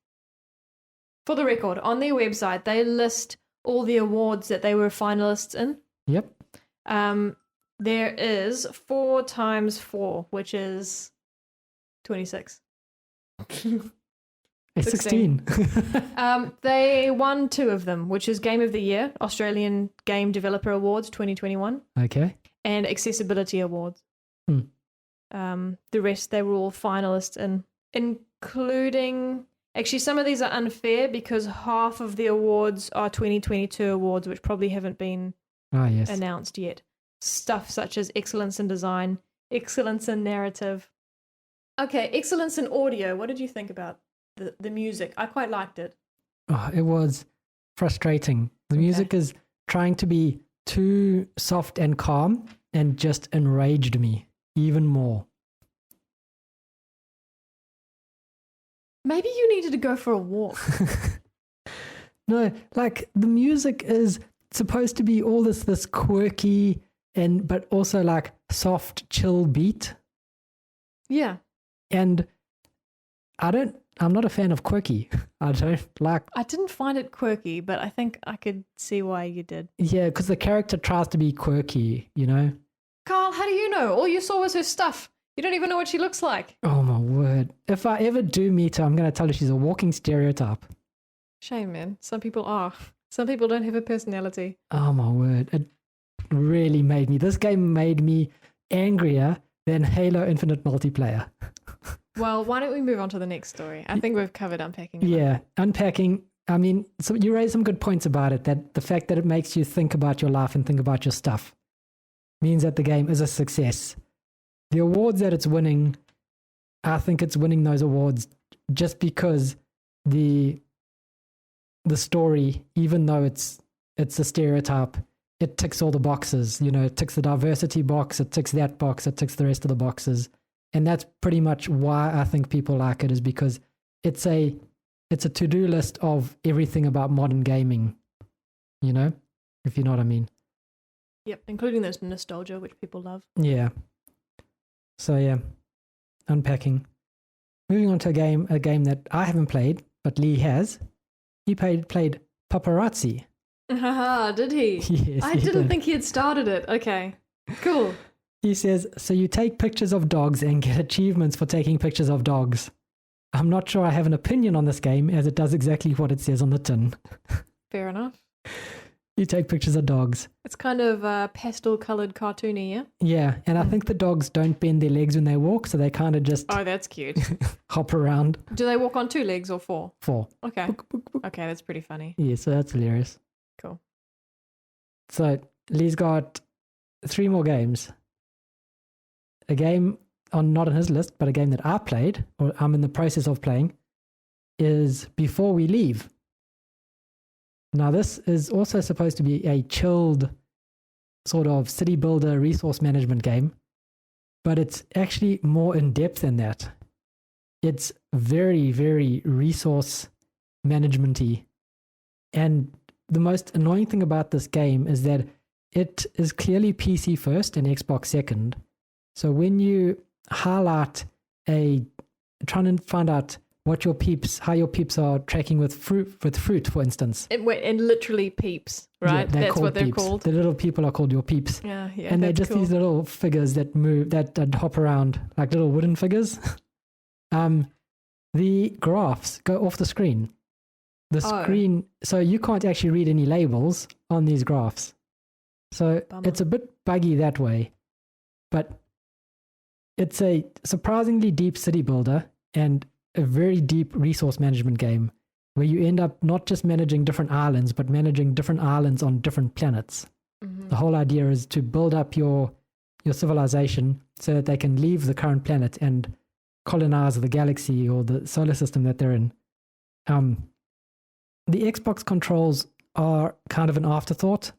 [SPEAKER 2] For the record, on their website, they list all the awards that they were finalists in.
[SPEAKER 1] Yep.
[SPEAKER 2] There is 4 times 4, which is 26.
[SPEAKER 1] 16.
[SPEAKER 2] They won 2 of them, which is Game of the Year, Australian Game Developer Awards 2021,
[SPEAKER 1] Okay.
[SPEAKER 2] and Accessibility Awards. The rest, they were all finalists in, including... Actually, some of these are unfair because half of the awards are 2022 awards, which probably haven't been announced yet. Stuff such as excellence in design, excellence in narrative. Okay, excellence in audio. What did you think about the music? I quite liked it.
[SPEAKER 1] Oh, it was frustrating. The music is trying to be too soft and calm and just enraged me even more.
[SPEAKER 2] Maybe you needed to go for a walk.
[SPEAKER 1] No, like the music is supposed to be all this quirky but also like soft, chill beat.
[SPEAKER 2] Yeah.
[SPEAKER 1] And I'm not a fan of quirky. I
[SPEAKER 2] didn't find it quirky, but I think I could see why you did.
[SPEAKER 1] Yeah, because the character tries to be quirky, you know?
[SPEAKER 2] Carl, how do you know? All you saw was her stuff. You don't even know what she looks like.
[SPEAKER 1] Oh my word. If I ever do meet her, I'm going to tell her she's a walking stereotype.
[SPEAKER 2] Shame, man. Some people are. Some people don't have a personality.
[SPEAKER 1] Oh my word. It really this game made me angrier than Halo Infinite multiplayer.
[SPEAKER 2] Well, why don't we move on to the next story? I think we've covered Unpacking.
[SPEAKER 1] Yeah, Unpacking. I mean, so you raised some good points about it, that the fact that it makes you think about your life and think about your stuff means that the game is a success. The awards that it's winning, I think it's winning those awards just because the story, even though it's a stereotype, it ticks all the boxes. You know, it ticks the diversity box, it ticks that box, it ticks the rest of the boxes. And that's pretty much why I think people like it, is because it's a to-do list of everything about modern gaming, you know, if you know what I mean.
[SPEAKER 2] Yep, including those nostalgia, which people love.
[SPEAKER 1] Yeah. So yeah, Unpacking. Moving on to a game that I haven't played, but Lee has. He played Paparazzi.
[SPEAKER 2] Haha, did he?
[SPEAKER 1] Yes,
[SPEAKER 2] I didn't think he had started it. Okay, cool.
[SPEAKER 1] He says, so you take pictures of dogs and get achievements for taking pictures of dogs. I'm not sure I have an opinion on this game, as it does exactly what it says on the tin.
[SPEAKER 2] Fair enough.
[SPEAKER 1] You take pictures of dogs.
[SPEAKER 2] It's kind of pastel-coloured cartoony, yeah?
[SPEAKER 1] Yeah, and I think the dogs don't bend their legs when they walk, so they kind of just
[SPEAKER 2] Oh, that's cute.
[SPEAKER 1] hop around.
[SPEAKER 2] Do they walk on 2 legs or 4?
[SPEAKER 1] 4.
[SPEAKER 2] Okay. Okay, that's pretty funny.
[SPEAKER 1] Yeah, so that's hilarious.
[SPEAKER 2] Cool.
[SPEAKER 1] So Lee's got 3 more games. A game not on his list, but a game that I played, or I'm in the process of playing, is Before We Leave. Now, this is also supposed to be a chilled sort of city builder resource management game, but it's actually more in depth than that. It's very, very resource management-y. And the most annoying thing about this game is that it is clearly PC first and Xbox second. So when you highlight trying to find out how your peeps are tracking with fruit, for instance.
[SPEAKER 2] And literally peeps, right?
[SPEAKER 1] Yeah,
[SPEAKER 2] That's what they're
[SPEAKER 1] peeps.
[SPEAKER 2] called.
[SPEAKER 1] The little people are called your peeps.
[SPEAKER 2] Yeah.
[SPEAKER 1] And they're just these little figures that move, that hop around, like little wooden figures. The graphs go off the screen. The screen, so you can't actually read any labels on these graphs. So it's a bit buggy that way. But it's a surprisingly deep city builder and a very deep resource management game where you end up not just managing different islands, but managing different islands on different planets. Mm-hmm. The whole idea is to build up your civilization so that they can leave the current planet and colonize the galaxy or the solar system that they're in. The Xbox controls are kind of an afterthought.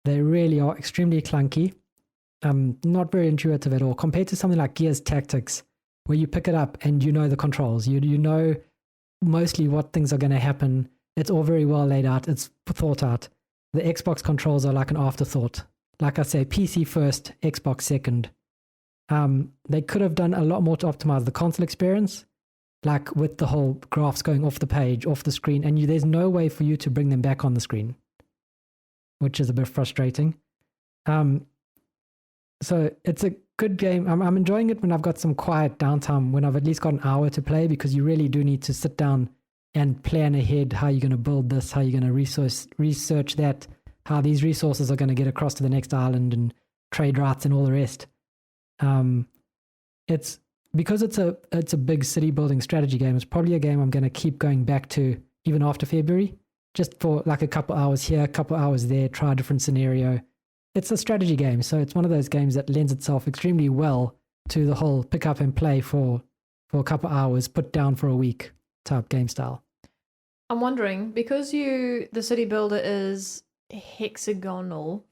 [SPEAKER 1] They really are extremely clunky. Not very intuitive at all compared to something like Gears Tactics, where you pick it up and you know the controls. You know mostly what things are going to happen. It's all very well laid out. It's thought out. The Xbox controls are like an afterthought. Like I say, PC first, Xbox second. They could have done a lot more to optimize the console experience, like with the whole graphs going off the page, off the screen, and there's no way for you to bring them back on the screen, which is a bit frustrating. So it's a good game. I'm enjoying it when I've got some quiet downtime, when I've at least got an hour to play, because you really do need to sit down and plan ahead how you're going to build this, how you're going to research that, how these resources are going to get across to the next island and trade routes and all the rest. It's because it's a big city building strategy game. It's probably a game I'm going to keep going back to even after February, just for like a couple hours here, a couple hours there, try a different scenario. It's a strategy game, so it's one of those games that lends itself extremely well to the whole pick up and play for a couple hours, put down for a week type game style.
[SPEAKER 2] I'm wondering, because the city builder is hexagonal.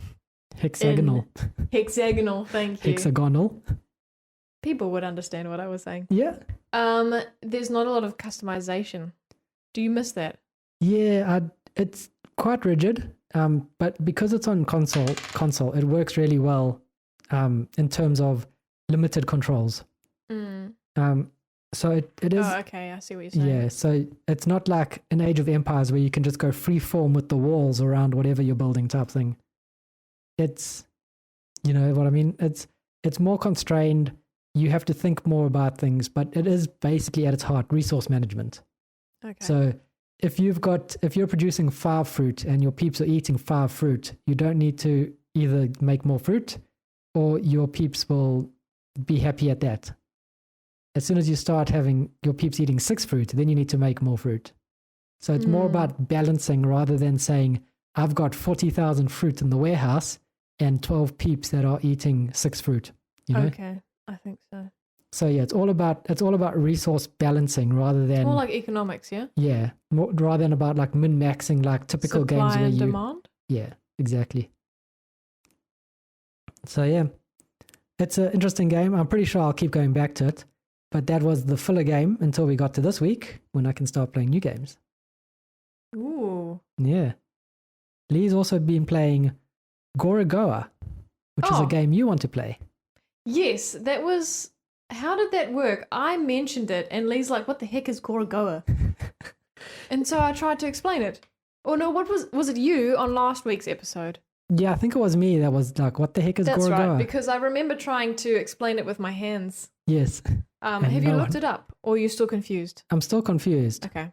[SPEAKER 1] Hexagonal,
[SPEAKER 2] thank you.
[SPEAKER 1] Hexagonal.
[SPEAKER 2] People would understand what I was saying.
[SPEAKER 1] Yeah.
[SPEAKER 2] There's not a lot of customization. Do you miss that?
[SPEAKER 1] Yeah, it's quite rigid. But because it's on console, it works really well in terms of limited controls. So it is.
[SPEAKER 2] Oh, okay, I see what you're saying.
[SPEAKER 1] Yeah, so it's not like an Age of Empires where you can just go free form with the walls around whatever you're building type thing. It's, you know what I mean? It's more constrained. You have to think more about things, but it is basically at its heart resource management.
[SPEAKER 2] Okay.
[SPEAKER 1] So if you're producing 5 fruit and your peeps are eating 5 fruit, you don't need to either make more fruit or your peeps will be happy at that. As soon as you start having your peeps eating 6 fruit, then you need to make more fruit. So it's more about balancing rather than saying, I've got 40,000 fruit in the warehouse and 12 peeps that are eating 6 fruit. You know?
[SPEAKER 2] Okay, I think so.
[SPEAKER 1] So yeah, it's all about resource balancing rather than
[SPEAKER 2] it's more like economics, yeah.
[SPEAKER 1] Yeah, rather than about like min-maxing like typical
[SPEAKER 2] Supply
[SPEAKER 1] games where
[SPEAKER 2] and
[SPEAKER 1] you
[SPEAKER 2] demand.
[SPEAKER 1] Yeah, exactly. So yeah, it's an interesting game. I'm pretty sure I'll keep going back to it, but that was the filler game until we got to this week when I can start playing new games.
[SPEAKER 2] Ooh.
[SPEAKER 1] Yeah, Lee's also been playing Gorogoa, which is a game you want to play.
[SPEAKER 2] Yes, that was. How did that work? I mentioned it, and Lee's like, "What the heck is Gorogoa?" And so I tried to explain it. Oh no, what was it you on last week's episode?
[SPEAKER 1] Yeah, I think it was me that was like, "What the heck is Gorogoa?"
[SPEAKER 2] That's right, because I remember trying to explain it with my hands.
[SPEAKER 1] Yes.
[SPEAKER 2] Have you looked it up, or are you still confused?
[SPEAKER 1] I'm still confused.
[SPEAKER 2] Okay.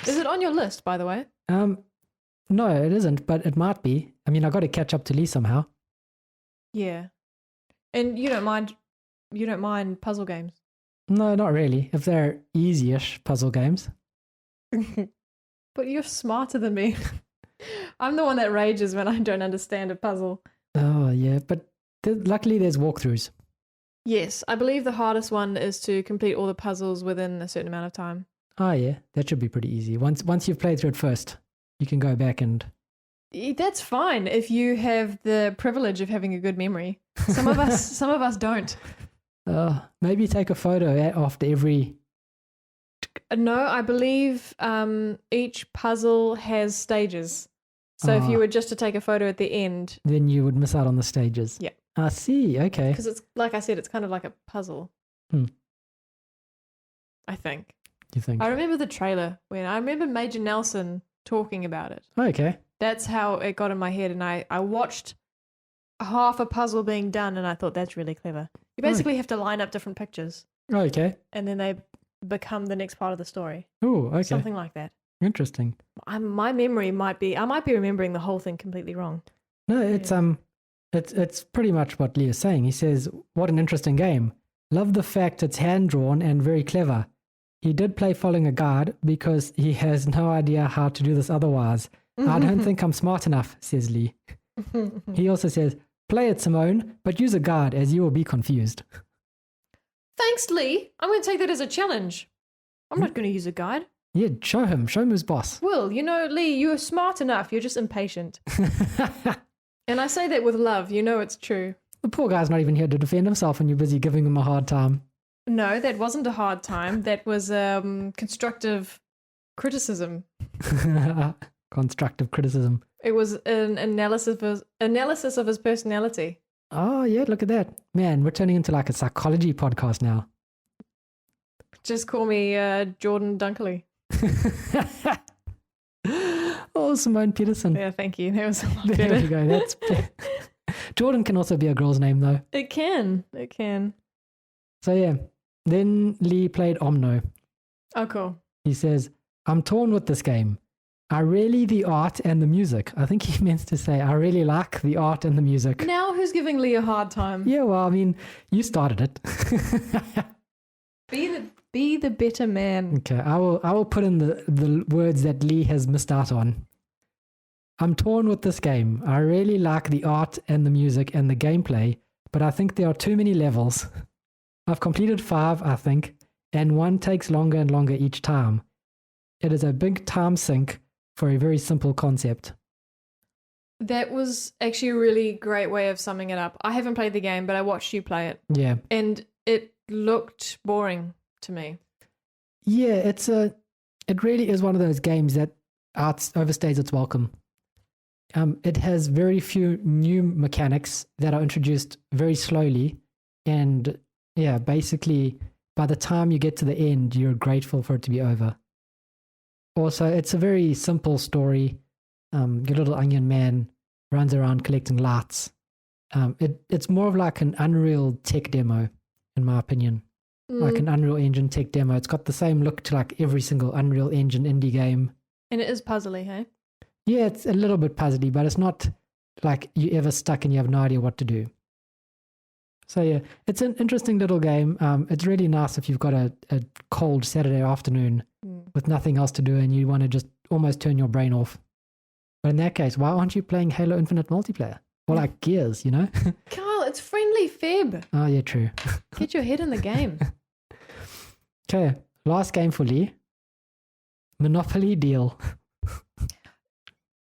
[SPEAKER 2] Is it on your list, by the way?
[SPEAKER 1] No, it isn't, but it might be. I mean, I got to catch up to Lee somehow.
[SPEAKER 2] Yeah. And you don't mind puzzle games?
[SPEAKER 1] No, not really. If they're easy-ish puzzle games.
[SPEAKER 2] But you're smarter than me. I'm the one that rages when I don't understand a puzzle.
[SPEAKER 1] Oh, yeah. But luckily there's walkthroughs.
[SPEAKER 2] Yes, I believe the hardest one is to complete all the puzzles within a certain amount of time.
[SPEAKER 1] Oh, yeah. That should be pretty easy. Once you've played through it first, you can go back and...
[SPEAKER 2] That's fine if you have the privilege of having a good memory. Some of us don't.
[SPEAKER 1] Maybe take a photo after every...
[SPEAKER 2] No, I believe each puzzle has stages. So if you were just to take a photo at the end...
[SPEAKER 1] Then you would miss out on the stages.
[SPEAKER 2] Yeah.
[SPEAKER 1] I see, okay.
[SPEAKER 2] Because it's, like I said, it's kind of like a puzzle. I think.
[SPEAKER 1] you think?
[SPEAKER 2] I remember the trailer when I remember Major Nelson talking about it.
[SPEAKER 1] Oh, okay.
[SPEAKER 2] That's how it got in my head, and I watched half a puzzle being done, and I thought that's really clever. You basically have to line up different pictures,
[SPEAKER 1] Oh, okay.
[SPEAKER 2] and then they become the next part of the story.
[SPEAKER 1] Oh, okay.
[SPEAKER 2] Something like that.
[SPEAKER 1] Interesting.
[SPEAKER 2] My memory I might be remembering the whole thing completely wrong.
[SPEAKER 1] No, it's pretty much what Lee is saying. He says, "What an interesting game. Love the fact it's hand drawn and very clever. He did play following a guide because he has no idea how to do this otherwise. I don't think I'm smart enough," says Lee. He also says, "Play it, Simone, but use a guide as you will be confused."
[SPEAKER 2] Thanks, Lee. I'm going to take that as a challenge. I'm not going to use a guide.
[SPEAKER 1] Yeah, show him who's boss.
[SPEAKER 2] Well, Lee, you're smart enough. You're just impatient. And I say that with love. It's true.
[SPEAKER 1] The poor guy's not even here to defend himself and you're busy giving him a hard time.
[SPEAKER 2] No, that wasn't a hard time. That was constructive criticism.
[SPEAKER 1] Constructive criticism.
[SPEAKER 2] It was an analysis of his personality.
[SPEAKER 1] Oh, yeah, look at that. Man, we're turning into like a psychology podcast now.
[SPEAKER 2] Just call me Jordan Dunkley.
[SPEAKER 1] Oh, Simone Peterson.
[SPEAKER 2] Yeah, thank you. That was a lot
[SPEAKER 1] There
[SPEAKER 2] better.
[SPEAKER 1] we go. That's Jordan can also be a girl's name, though.
[SPEAKER 2] It can.
[SPEAKER 1] So, yeah. Then Lee played Omno.
[SPEAKER 2] Oh, cool.
[SPEAKER 1] He says, "I'm torn with this game. I really the art and the music." I think he meant to say, "I really like the art and the music."
[SPEAKER 2] Now who's giving Lee a hard time?
[SPEAKER 1] Yeah, well, I mean, you started it.
[SPEAKER 2] Be the better man.
[SPEAKER 1] Okay, I will put in the words that Lee has missed out on. "I'm torn with this game. I really like the art and the music and the gameplay, but I think there are too many levels. I've completed 5, I think, and one takes longer and longer each time. It is a big time sink for a very simple concept."
[SPEAKER 2] That was actually a really great way of summing it up. I haven't played the game, but I watched you play it.
[SPEAKER 1] Yeah.
[SPEAKER 2] And it looked boring to me.
[SPEAKER 1] Yeah, it really is one of those games that overstays its welcome. It has very few new mechanics that are introduced very slowly, and yeah, basically by the time you get to the end, you're grateful for it to be over. Also, it's a very simple story. Your little onion man runs around collecting lights. It's more of like an Unreal tech demo, in my opinion. Like an Unreal Engine tech demo. It's got the same look to like every single Unreal Engine indie game.
[SPEAKER 2] And it is puzzly, hey?
[SPEAKER 1] Yeah, it's a little bit puzzly, but it's not like you ever stuck and you have no idea what to do. So yeah, it's an interesting little game. It's really nice if you've got a cold Saturday afternoon with nothing else to do and you want to just almost turn your brain off. But in that case, why aren't you playing Halo Infinite multiplayer? Or like Gears,
[SPEAKER 2] Kyle, it's friendly Feb.
[SPEAKER 1] Oh yeah, true.
[SPEAKER 2] Get your head in the game.
[SPEAKER 1] Okay, last game for Lee. Monopoly Deal.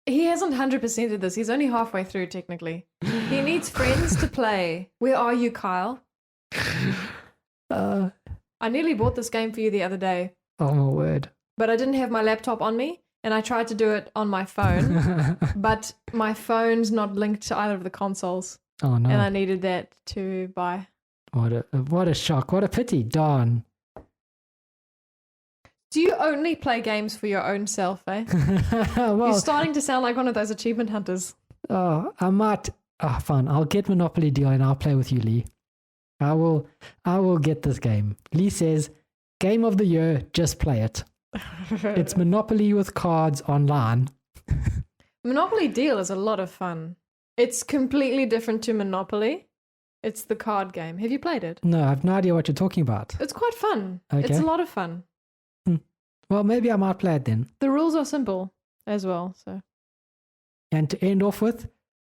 [SPEAKER 2] He hasn't 100%ed this. He's only halfway through, technically. He needs friends to play. Where are you, Kyle? I nearly bought this game for you the other day.
[SPEAKER 1] Oh my word.
[SPEAKER 2] But I didn't have my laptop on me, and I tried to do it on my phone, but my phone's not linked to either of the consoles.
[SPEAKER 1] Oh no.
[SPEAKER 2] And I needed that to buy.
[SPEAKER 1] What a shock. What a pity. Darn.
[SPEAKER 2] Do you only play games for your own self, eh?
[SPEAKER 1] Well,
[SPEAKER 2] You're starting to sound like one of those achievement hunters.
[SPEAKER 1] Oh, I might. Oh, fine. I'll get Monopoly Deal and I'll play with you, Lee. I will get this game. Lee says, "Game of the year, just play it." It's Monopoly with cards online.
[SPEAKER 2] Monopoly Deal is a lot of fun. It's completely different to Monopoly. It's the card game. Have you played it?
[SPEAKER 1] No, I have no idea what you're talking about.
[SPEAKER 2] It's quite fun.
[SPEAKER 1] Okay.
[SPEAKER 2] It's a lot of fun.
[SPEAKER 1] Well, maybe I might play it then.
[SPEAKER 2] The rules are simple as well. So.
[SPEAKER 1] And to end off with,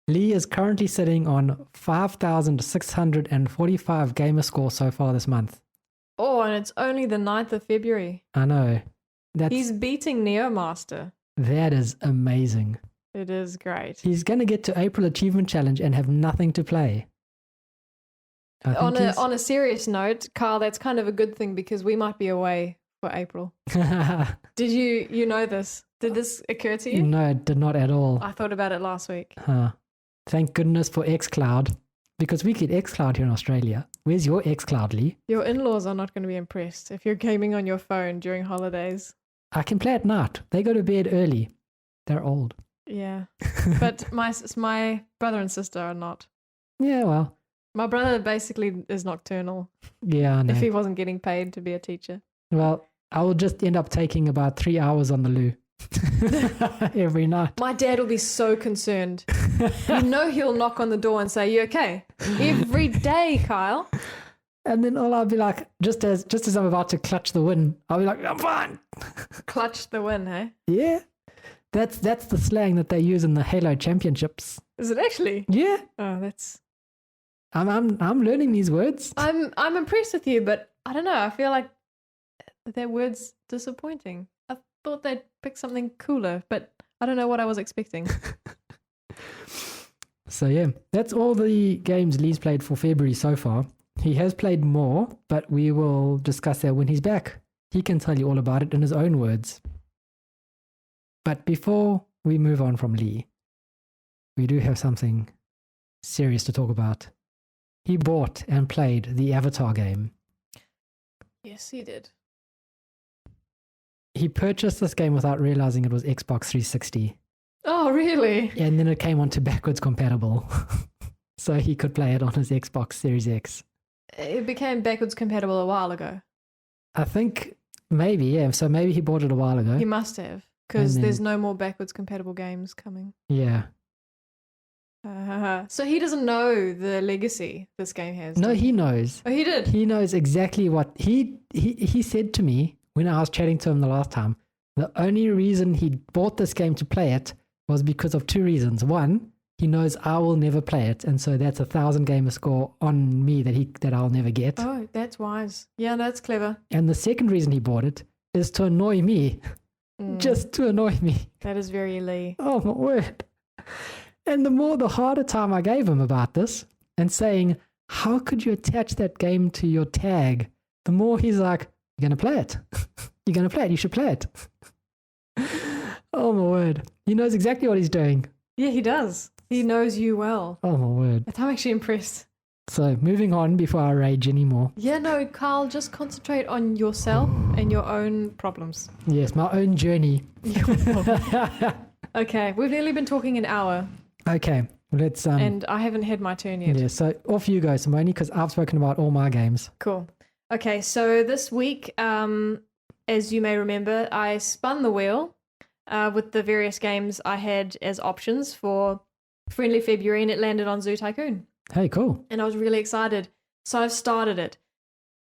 [SPEAKER 1] Lee is currently sitting on 5,645 gamer score so far this month.
[SPEAKER 2] Oh, and it's only the 9th of February.
[SPEAKER 1] I know.
[SPEAKER 2] He's beating Neomaster.
[SPEAKER 1] That is amazing.
[SPEAKER 2] It is great.
[SPEAKER 1] He's going to get to April Achievement Challenge and have nothing to play.
[SPEAKER 2] On a serious note, Carl, that's kind of a good thing because we might be away for April. Did you know this? Did this occur to you?
[SPEAKER 1] No, it did not at all.
[SPEAKER 2] I thought about it last week.
[SPEAKER 1] Thank goodness for xCloud, because we get xCloud here in Australia. Where's your xCloud, Lee?
[SPEAKER 2] Your in-laws are not going to be impressed if you're gaming on your phone during holidays.
[SPEAKER 1] I can play at night. They go to bed early. They're old.
[SPEAKER 2] Yeah. But my brother and sister are not.
[SPEAKER 1] Yeah, well.
[SPEAKER 2] My brother basically is nocturnal.
[SPEAKER 1] Yeah, I know.
[SPEAKER 2] If he wasn't getting paid to be a teacher.
[SPEAKER 1] Well, I will just end up taking about 3 hours on the loo every night.
[SPEAKER 2] My dad will be so concerned. You know he'll knock on the door and say, "You okay?" Every day, Kyle.
[SPEAKER 1] And then I'll be like, just as I'm about to clutch the win, I'll be like, "I'm fine."
[SPEAKER 2] Clutch the win, hey?
[SPEAKER 1] Yeah. That's the slang that they use in the Halo championships.
[SPEAKER 2] Is it actually?
[SPEAKER 1] Yeah.
[SPEAKER 2] Oh, that's.
[SPEAKER 1] I'm learning these words.
[SPEAKER 2] I'm impressed with you, but I don't know. I feel like that word's disappointing. I thought they'd pick something cooler, but I don't know what I was expecting.
[SPEAKER 1] So yeah, that's all the games Lee's played for February so far. He has played more, but we will discuss that when he's back. He can tell you all about it in his own words. But before we move on from Lee, we do have something serious to talk about. He bought and played the Avatar game.
[SPEAKER 2] Yes, he did.
[SPEAKER 1] He purchased this game without realizing it was Xbox 360.
[SPEAKER 2] Oh, really?
[SPEAKER 1] And then it came onto backwards compatible. So he could play it on his Xbox Series X.
[SPEAKER 2] It became backwards compatible a while ago.
[SPEAKER 1] I think maybe, yeah. So maybe he bought it a while ago.
[SPEAKER 2] He must have, because there's no more backwards compatible games coming.
[SPEAKER 1] Yeah.
[SPEAKER 2] So he doesn't know the legacy this game has.
[SPEAKER 1] No, he knows.
[SPEAKER 2] Oh, he did?
[SPEAKER 1] He knows exactly what... He said to me when I was chatting to him the last time, the only reason he bought this game to play it was because of two reasons. One, he knows I will never play it, and so that's 1,000 gamer score on me that I'll never get.
[SPEAKER 2] Oh, that's wise. Yeah, that's clever.
[SPEAKER 1] And the second reason he bought it is to annoy me. Just to annoy me.
[SPEAKER 2] That is very Lee.
[SPEAKER 1] Oh my word. And the harder time I gave him about this and saying, how could you attach that game to your tag? The more he's like, you're going to play it. You're going to play it. You should play it. Oh my word. He knows exactly what he's doing.
[SPEAKER 2] Yeah, he does. He knows you well.
[SPEAKER 1] Oh my word.
[SPEAKER 2] I'm actually impressed.
[SPEAKER 1] So moving on before I rage anymore.
[SPEAKER 2] Yeah, no, Carl, just concentrate on yourself and your own problems.
[SPEAKER 1] Yes, my own journey.
[SPEAKER 2] Okay, we've nearly been talking an hour.
[SPEAKER 1] Okay, let's...
[SPEAKER 2] and I haven't had my turn yet.
[SPEAKER 1] Yeah, so off you go, Simone, because I've spoken about all my games.
[SPEAKER 2] Cool. Okay, so this week, as you may remember, I spun the wheel with the various games I had as options for Friendly February, and it landed on Zoo Tycoon.
[SPEAKER 1] Hey, cool.
[SPEAKER 2] And I was really excited. So I've started it.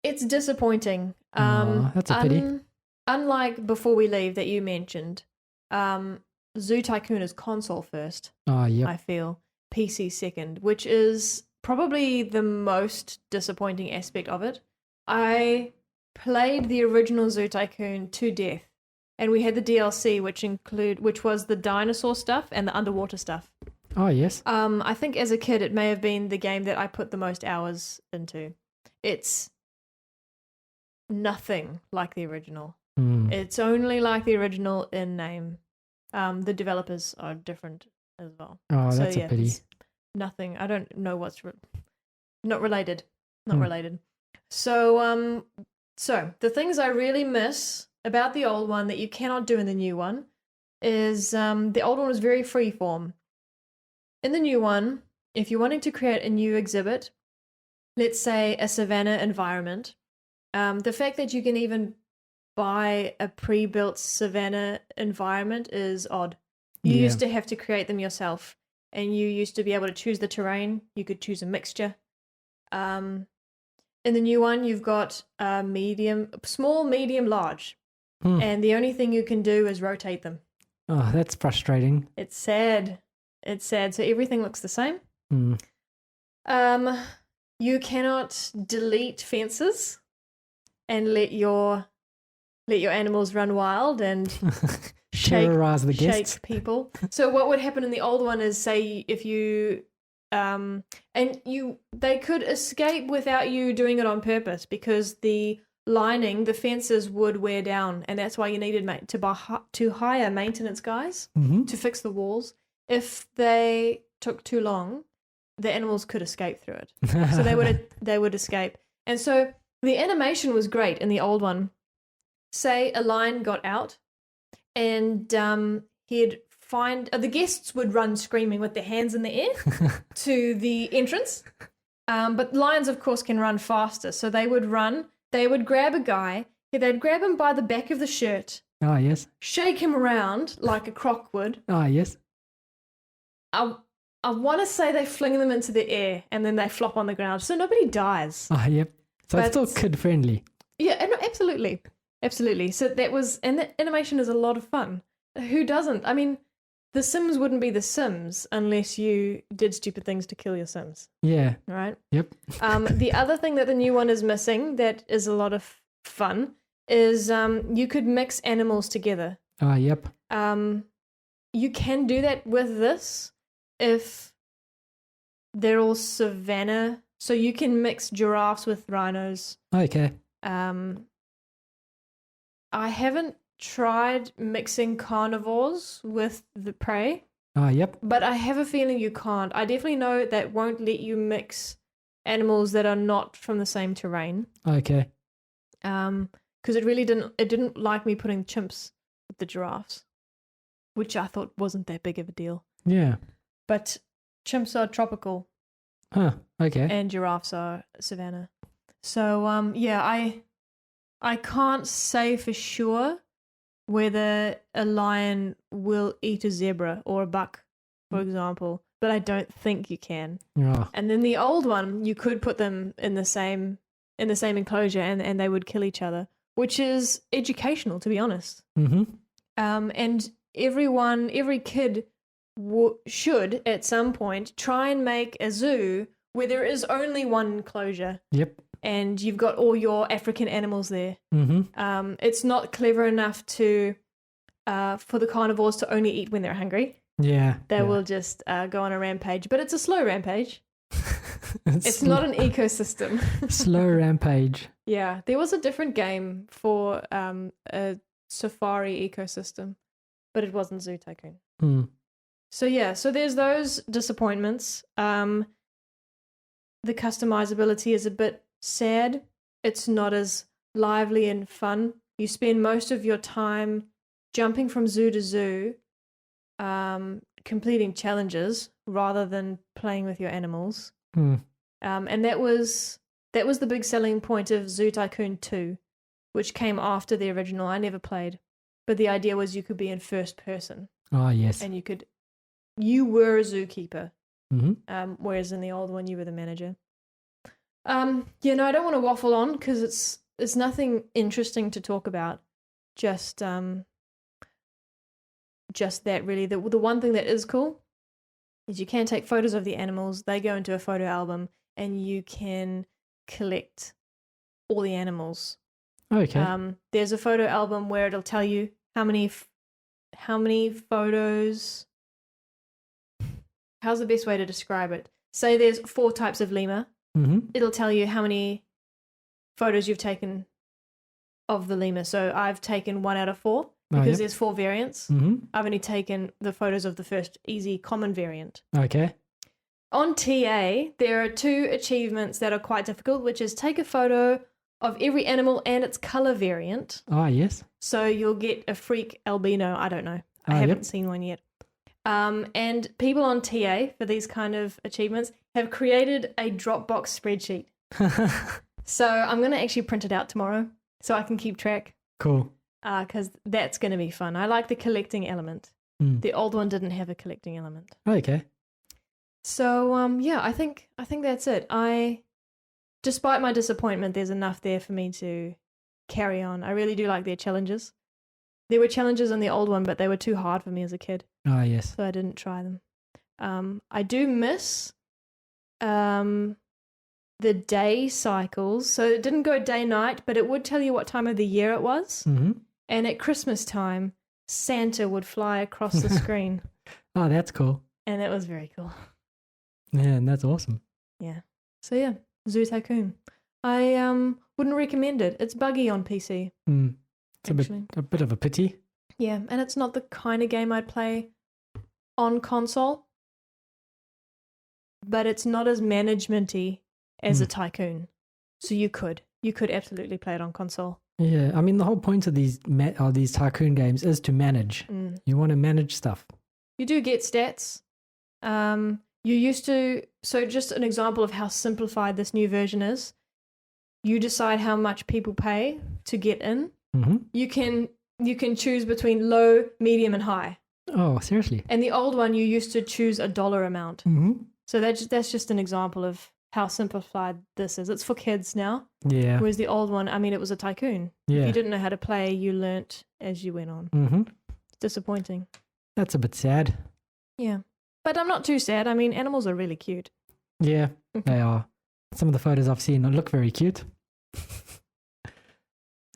[SPEAKER 2] It's disappointing.
[SPEAKER 1] That's a pity.
[SPEAKER 2] Unlike Before We Leave that you mentioned, Zoo Tycoon is console first.
[SPEAKER 1] Oh, yeah.
[SPEAKER 2] I feel PC second, which is probably the most disappointing aspect of it. I played the original Zoo Tycoon to death, and we had the DLC, which was the dinosaur stuff and the underwater stuff.
[SPEAKER 1] Oh, yes.
[SPEAKER 2] I think as a kid, it may have been the game that I put the most hours into. It's nothing like the original. It's only like the original in name. The developers are different as well.
[SPEAKER 1] Oh, that's a pity.
[SPEAKER 2] Nothing. I don't know what's not related. Not related. So, the things I really miss about the old one that you cannot do in the new one is the old one was very freeform. In the new one, if you're wanting to create a new exhibit, let's say a savanna environment, the fact that you can even buy a pre-built savanna environment is odd. You used to have to create them yourself, and you used to be able to choose the terrain. You could choose a mixture. In the new one, you've got small, medium, large, and the only thing you can do is rotate them.
[SPEAKER 1] Oh, that's frustrating.
[SPEAKER 2] It's sad. It's sad. So everything looks the same. You cannot delete fences and let your animals run wild and
[SPEAKER 1] terrorize the guests.
[SPEAKER 2] Shake people. So what would happen in the old one is, say, if you they could escape without you doing it on purpose, because the fences would wear down, and that's why you needed to hire maintenance guys to fix the walls. If they took too long, the animals could escape through it. So they would escape. And so the animation was great in the old one. Say a lion got out, and he'd find the guests would run screaming with their hands in the air to the entrance. But lions, of course, can run faster. So they would run. They would grab a guy. They'd grab him by the back of the shirt.
[SPEAKER 1] Ah, yes.
[SPEAKER 2] Shake him around like a croc would.
[SPEAKER 1] Ah, yes.
[SPEAKER 2] I want to say they fling them into the air and then they flop on the ground. So nobody dies.
[SPEAKER 1] Ah, yep. So it's still kid-friendly.
[SPEAKER 2] Yeah, no, absolutely. Absolutely. So that was, and the animation is a lot of fun. Who doesn't? I mean, The Sims wouldn't be The Sims unless you did stupid things to kill your Sims.
[SPEAKER 1] Yeah.
[SPEAKER 2] Right?
[SPEAKER 1] Yep.
[SPEAKER 2] The other thing that the new one is missing that is a lot of fun is you could mix animals together.
[SPEAKER 1] Ah, yep.
[SPEAKER 2] You can do that with this if they're all savanna. So you can mix giraffes with rhinos.
[SPEAKER 1] Okay.
[SPEAKER 2] I haven't tried mixing carnivores with the prey.
[SPEAKER 1] Ah, yep.
[SPEAKER 2] But I have a feeling you can't. I definitely know that won't let you mix animals that are not from the same terrain.
[SPEAKER 1] Okay.
[SPEAKER 2] Because it didn't like me putting chimps with the giraffes, which I thought wasn't that big of a deal.
[SPEAKER 1] Yeah.
[SPEAKER 2] But chimps are tropical.
[SPEAKER 1] Huh. Okay.
[SPEAKER 2] And giraffes are savanna. So yeah, I can't say for sure whether a lion will eat a zebra or a buck, for example, but I don't think you can.
[SPEAKER 1] Oh.
[SPEAKER 2] And then the old one, you could put them in the same enclosure and they would kill each other, which is educational, to be honest.
[SPEAKER 1] Mm-hmm.
[SPEAKER 2] And every kid should at some point try and make a zoo where there is only one enclosure.
[SPEAKER 1] Yep.
[SPEAKER 2] And you've got all your African animals there.
[SPEAKER 1] Mm-hmm.
[SPEAKER 2] It's not clever enough for the carnivores to only eat when they're hungry.
[SPEAKER 1] Yeah.
[SPEAKER 2] They will just go on a rampage, but it's a slow rampage. It's not an ecosystem.
[SPEAKER 1] Slow rampage.
[SPEAKER 2] Yeah, there was a different game for a safari ecosystem, but it wasn't Zoo Tycoon.
[SPEAKER 1] Mm.
[SPEAKER 2] So yeah, so there's those disappointments. The customizability is a bit sad. It's not as lively and fun. You spend most of your time jumping from zoo to zoo, completing challenges rather than playing with your animals.
[SPEAKER 1] Mm.
[SPEAKER 2] And that was the big selling point of Zoo Tycoon 2, which came after the original. I never played, but the idea was you could be in first person.
[SPEAKER 1] Oh, yes.
[SPEAKER 2] And you were a zookeeper.
[SPEAKER 1] Mm-hmm.
[SPEAKER 2] Whereas in the old one, you were the manager. I don't want to waffle on because it's nothing interesting to talk about. Just that really. The one thing that is cool is you can take photos of the animals. They go into a photo album, and you can collect all the animals.
[SPEAKER 1] Okay.
[SPEAKER 2] There's a photo album where it'll tell you how many photos. How's the best way to describe it? Say there's 4 types of lemur.
[SPEAKER 1] Mm-hmm.
[SPEAKER 2] It'll tell you how many photos you've taken of the lemur. So I've taken 1 out of 4 because there's 4 variants.
[SPEAKER 1] Mm-hmm.
[SPEAKER 2] I've only taken the photos of the first easy common variant.
[SPEAKER 1] Okay.
[SPEAKER 2] On TA, there are 2 achievements that are quite difficult, which is take a photo of every animal and its color variant.
[SPEAKER 1] Ah, yes.
[SPEAKER 2] So you'll get a freak albino. I don't know. I haven't seen one yet. And people on TA for these kind of achievements have created a Dropbox spreadsheet. So I'm going to actually print it out tomorrow so I can keep track.
[SPEAKER 1] Cool.
[SPEAKER 2] Because that's going to be fun. I like the collecting element.
[SPEAKER 1] Mm.
[SPEAKER 2] The old one didn't have a collecting element.
[SPEAKER 1] Okay.
[SPEAKER 2] So I think that's it. Despite my disappointment, there's enough there for me to carry on. I really do like their challenges. There were challenges in the old one, but they were too hard for me as a kid.
[SPEAKER 1] Ah, yes.
[SPEAKER 2] So I didn't try them. I do miss the day cycles. So it didn't go day-night, but it would tell you what time of the year it was.
[SPEAKER 1] Mm-hmm.
[SPEAKER 2] And at Christmas time, Santa would fly across the screen.
[SPEAKER 1] Oh, that's cool.
[SPEAKER 2] And that was very cool.
[SPEAKER 1] Yeah, and that's awesome.
[SPEAKER 2] Yeah. So yeah, Zoo Tycoon. I wouldn't recommend it. It's buggy on PC.
[SPEAKER 1] Mm. It's
[SPEAKER 2] actually.
[SPEAKER 1] a bit of a pity.
[SPEAKER 2] Yeah, and it's not the kind of game I'd play on console. but it's not as management-y as a tycoon. So you could absolutely play it on console.
[SPEAKER 1] Yeah, I mean, the whole point of these tycoon games is to manage. You want to manage stuff.
[SPEAKER 2] You do get stats. You used to, so just an example of how simplified this new version is. You decide how much people pay to get in. You can choose between low, medium, and high.
[SPEAKER 1] Oh, seriously?
[SPEAKER 2] And the old one, you used to choose a dollar amount. So that's just an example of how simplified this is. It's for kids now.
[SPEAKER 1] Yeah.
[SPEAKER 2] Whereas the old one, I mean, it was a tycoon.
[SPEAKER 1] Yeah.
[SPEAKER 2] If you didn't know how to play, you learnt as you went on. It's disappointing.
[SPEAKER 1] That's a bit sad.
[SPEAKER 2] Yeah. But I'm not too sad. I mean, animals are really cute.
[SPEAKER 1] Yeah, they are. Some of the photos I've seen look very cute.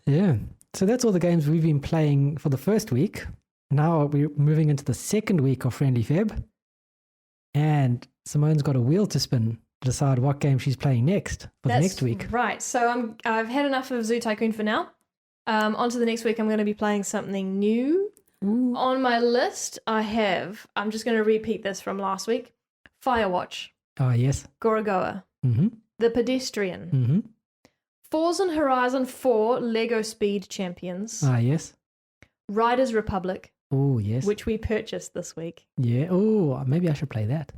[SPEAKER 1] Yeah. So that's all the games we've been playing for the first week. Now we're moving into the second week of Friendly Feb. And Simone's got a wheel to spin to decide what game she's playing next for the next week.
[SPEAKER 2] Right. So I've had enough of Zoo Tycoon for now. On to the next week, I'm going to be playing something new.
[SPEAKER 1] Ooh.
[SPEAKER 2] On my list, I'm just going to repeat this from last week. Firewatch.
[SPEAKER 1] Oh, yes.
[SPEAKER 2] Gorogoa. The Pedestrian. Forza Horizon 4 Lego Speed Champions.
[SPEAKER 1] Ah, yes.
[SPEAKER 2] Riders Republic.
[SPEAKER 1] Oh, yes.
[SPEAKER 2] Which we purchased this week.
[SPEAKER 1] Yeah. Oh, maybe I should play that.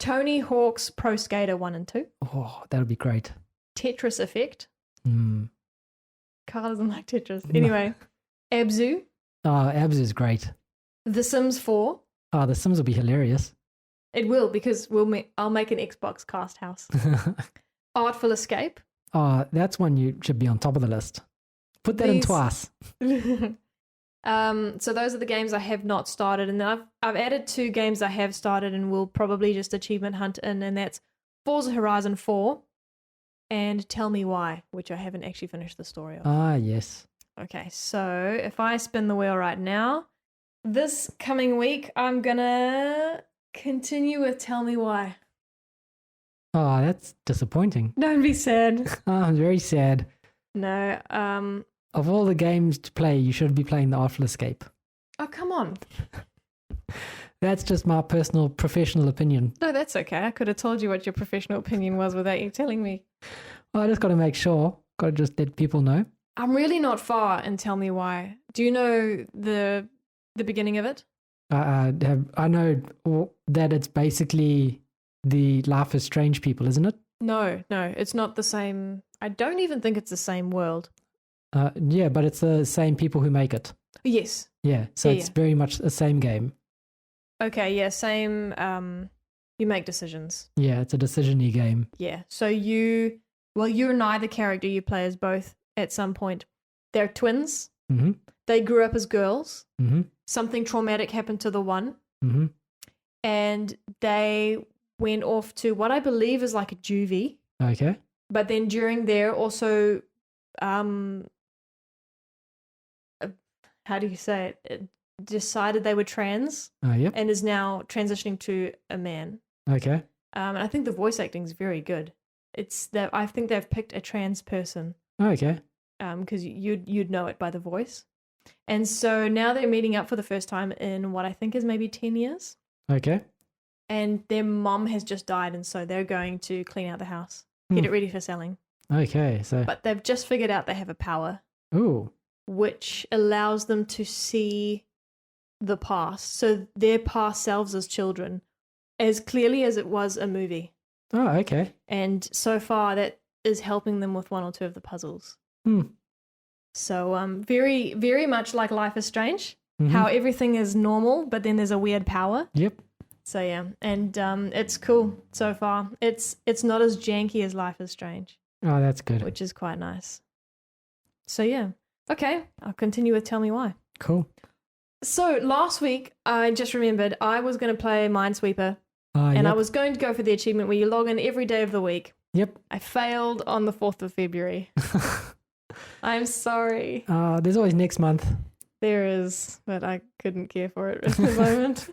[SPEAKER 2] Tony Hawk's Pro Skater 1 and 2.
[SPEAKER 1] Oh, that would be great.
[SPEAKER 2] Tetris Effect. Carl doesn't like Tetris. Anyway, Abzu.
[SPEAKER 1] Oh, Abzu is great.
[SPEAKER 2] The Sims 4.
[SPEAKER 1] Oh, The Sims will be hilarious.
[SPEAKER 2] It will, because I'll make an Xbox cast house. Artful Escape.
[SPEAKER 1] Oh, that's one you should be on top of the list. Put that in twice.
[SPEAKER 2] So those are the games I have not started, and then I've added 2 games I have started and will probably just achievement hunt in, and that's Forza Horizon 4 and Tell Me Why, which I haven't actually finished the story of.
[SPEAKER 1] Ah, yes.
[SPEAKER 2] Okay, so if I spin the wheel right now, this coming week I'm gonna continue with Tell Me Why.
[SPEAKER 1] Oh, that's disappointing.
[SPEAKER 2] Don't be sad.
[SPEAKER 1] Oh, I'm very sad.
[SPEAKER 2] No,
[SPEAKER 1] Of all the games to play, you should be playing the Artful Escape.
[SPEAKER 2] Oh, come on.
[SPEAKER 1] That's just my personal professional opinion.
[SPEAKER 2] No, that's okay. I could have told you what your professional opinion was without you telling me.
[SPEAKER 1] Well, I just got to make sure. Got to just let people know.
[SPEAKER 2] I'm really not far in Tell Me Why. Do you know the beginning of it?
[SPEAKER 1] I know that it's basically the Life is Strange people, isn't it?
[SPEAKER 2] No, it's not the same. I don't even think it's the same world.
[SPEAKER 1] Yeah, but it's the same people who make it.
[SPEAKER 2] Yes.
[SPEAKER 1] Yeah, so it's very much the same game.
[SPEAKER 2] Okay, yeah, same. You make decisions.
[SPEAKER 1] Yeah, it's a decision-y game.
[SPEAKER 2] Yeah, so you're neither character. You play as both at some point. They're twins. They grew up as girls. Something traumatic happened to the one. And they went off to what I believe is like a juvie.
[SPEAKER 1] Okay.
[SPEAKER 2] But then during there also... how do you say it? Decided they were trans.
[SPEAKER 1] Yep.
[SPEAKER 2] And is now transitioning to a man.
[SPEAKER 1] Okay.
[SPEAKER 2] And I think the voice acting is very good. I think they've picked a trans person.
[SPEAKER 1] Okay.
[SPEAKER 2] Because you'd know it by the voice. And so now they're meeting up for the first time in what I think is maybe 10 years.
[SPEAKER 1] Okay.
[SPEAKER 2] And their mom has just died, and so they're going to clean out the house, get it ready for selling.
[SPEAKER 1] Okay, so...
[SPEAKER 2] But they've just figured out they have a power.
[SPEAKER 1] Ooh.
[SPEAKER 2] Which allows them to see the past. So their past selves as children, as clearly as it was a movie.
[SPEAKER 1] Oh, okay.
[SPEAKER 2] And so far that is helping them with 1 or 2 of the puzzles. So very, very much like Life is Strange. How everything is normal, but then there's a weird power.
[SPEAKER 1] Yep.
[SPEAKER 2] So yeah, and it's cool so far. It's not as janky as Life is Strange.
[SPEAKER 1] Oh, that's good.
[SPEAKER 2] Which is quite nice. So yeah. Okay, I'll continue with Tell Me Why.
[SPEAKER 1] Cool.
[SPEAKER 2] So last week, I just remembered I was going to play Minesweeper, and I was going to go for the achievement where you log in every day of the week.
[SPEAKER 1] Yep.
[SPEAKER 2] I failed on the 4th of February. I'm sorry.
[SPEAKER 1] There's always next month.
[SPEAKER 2] There is, but I couldn't care for it at the moment.